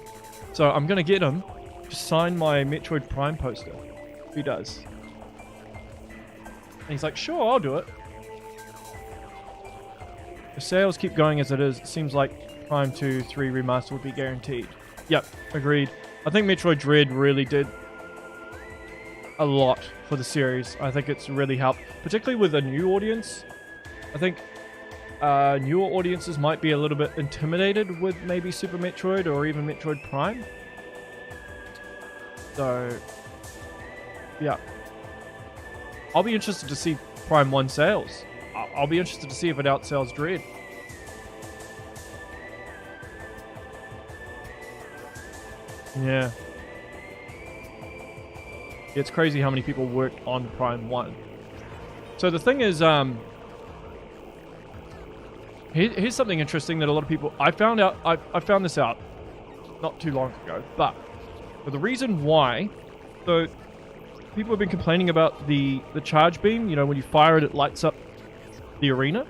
So I'm going to get him to sign my Metroid Prime poster. He does. And he's like, sure, I'll do it. If sales keep going as it is, it seems like Prime 2, 3 Remastered would be guaranteed. Yep, agreed. I think Metroid Dread really did a lot for the series. I think it's really helped, particularly with a new audience. I think newer audiences might be a little bit intimidated with maybe Super Metroid or even Metroid Prime. So, yeah. I'll be interested to see Prime 1 sales. I'll be interested to see if it outsells Dread. Yeah. It's crazy how many people worked on Prime 1. So the thing is, here's something interesting that a lot of people... I found this out not too long ago, but the reason why... So, people have been complaining about the charge beam. You know, when you fire it, it lights up the arena.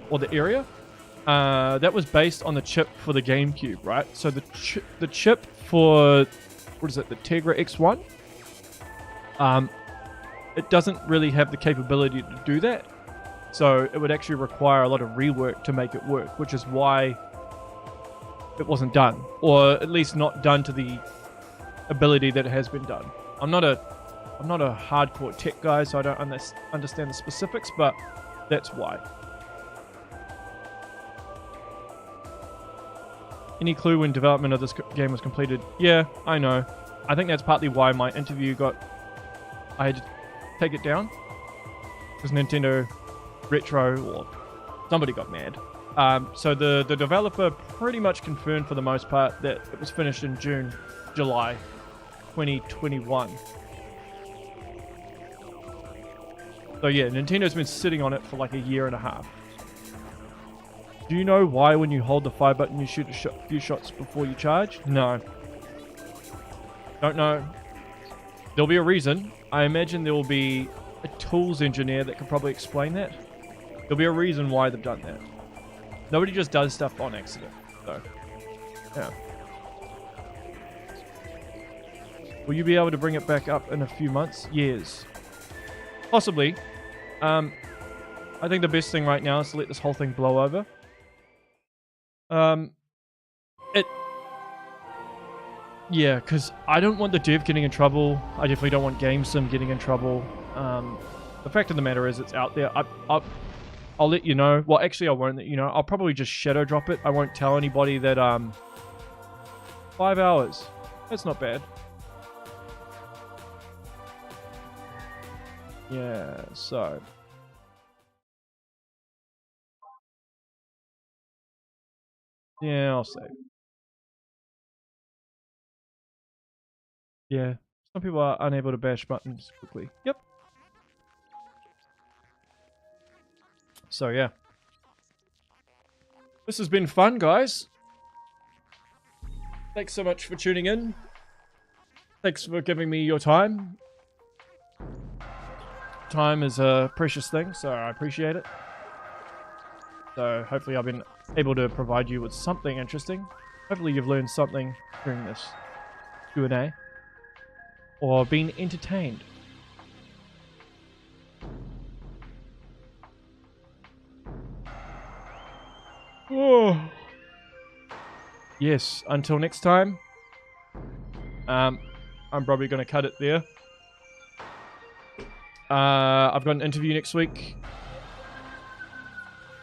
Or the area. That was based on the chip for the GameCube, right? So the chip for... What is it? The Tegra X1? It doesn't really have the capability to do that. So it would actually require a lot of rework to make it work, which is why it wasn't done, or at least not done to the ability that it has been done. I'm not a hardcore tech guy, so I don't understand the specifics, but that's why. Any clue when development of this game was completed? Yeah, I know. I think that's partly why my interview I had to take it down, because Nintendo Retro or somebody got mad. So the developer pretty much confirmed for the most part that it was finished in July 2021. So yeah, Nintendo's been sitting on it for like a year and a half. Do you know why when you hold the fire button you shoot a few shots before you charge? No. Don't know. There'll be a reason. I imagine there will be a tools engineer that can probably explain that. There'll be a reason why they've done that. Nobody just does stuff on accident, so yeah. Will you be able to bring it back up in a few months? Years. Possibly. I think the best thing right now is to let this whole thing blow over. Yeah, because I don't want the dev getting in trouble. I definitely don't want GameSim getting in trouble. The fact of the matter is it's out there. I'll let you know. Well, actually, I won't let you know. I'll probably just shadow drop it. I won't tell anybody that, 5 hours. That's not bad. Yeah, so... Yeah, I'll save. Yeah, some people are unable to bash buttons quickly. Yep. So yeah. This has been fun, guys. Thanks so much for tuning in. Thanks for giving me your time. Time is a precious thing, so I appreciate it. So hopefully I've been able to provide you with something interesting. Hopefully you've learned something during this Q&A. Or been entertained. Oh. Yes, until next time. I'm probably going to cut it there. I've got an interview next week.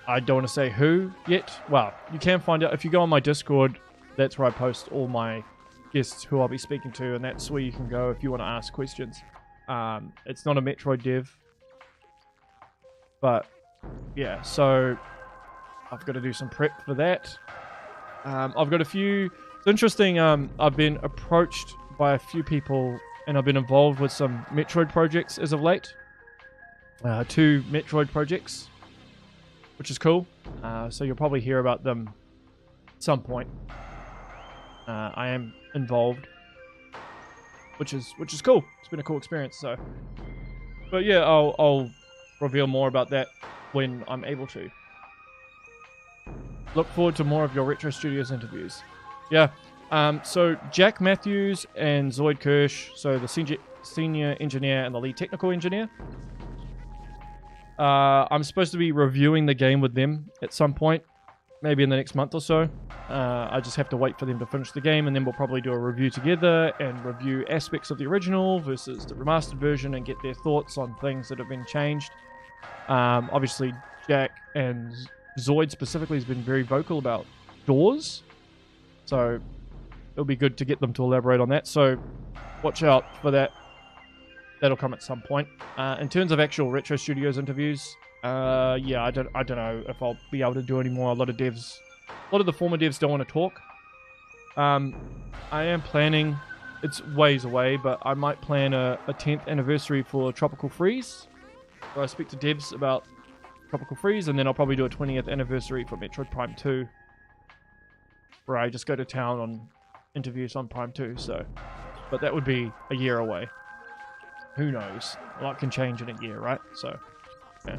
I don't want to say who yet. Well, you can find out if you go on my Discord. That's where I post all my guests who I'll be speaking to, and that's where you can go if you want to ask questions. It's not a Metroid dev, but yeah, so I've got to do some prep for that. I've got a few... It's interesting, I've been approached by a few people, and I've been involved with some Metroid projects as of late. 2 Metroid projects, which is cool. So you'll probably hear about them at some point. I am involved, which is cool. It's been a cool experience. So, but yeah, I'll reveal more about that when I'm able to. Look forward to more of your Retro Studios interviews. Yeah. So Jack Matthews and Zoid Kirsch, so the senior engineer and the lead technical engineer. I'm supposed to be reviewing the game with them at some point, maybe in the next month or so. I just have to wait for them to finish the game, and then we'll probably do a review together and review aspects of the original versus the remastered version and get their thoughts on things that have been changed. Obviously, Jack and Zoid specifically has been very vocal about doors, so it'll be good to get them to elaborate on that. So watch out for that. That'll come at some point. In terms of actual Retro Studios interviews, yeah, I don't know if I'll be able to do any more. A lot of the former devs don't want to talk. I am planning, it's ways away, but I might plan a 10th anniversary for Tropical Freeze, where I speak to devs about Tropical Freeze, and then I'll probably do a 20th anniversary for Metroid Prime 2, where I just go to town on interviews on Prime 2. So, but that would be a year away. Who knows? A lot can change in a year, right? So, yeah.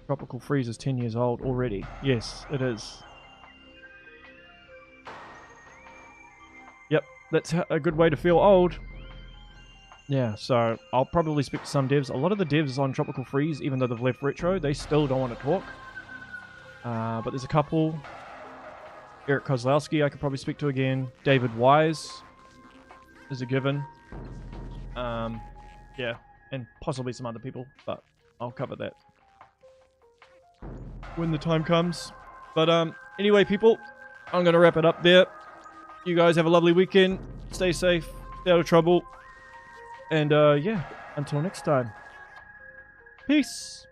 Tropical Freeze is 10 years old already. Yes, it is. Yep, that's a good way to feel old. Yeah, so I'll probably speak to some devs. A lot of the devs on Tropical Freeze, even though they've left Retro, they still don't want to talk. But there's a couple. Eric Kozlowski I could probably speak to again. David Wise is a given. Yeah, and possibly some other people, but I'll cover that when the time comes. But anyway, people, I'm going to wrap it up there. You guys have a lovely weekend. Stay safe. Stay out of trouble. And yeah, until next time. Peace.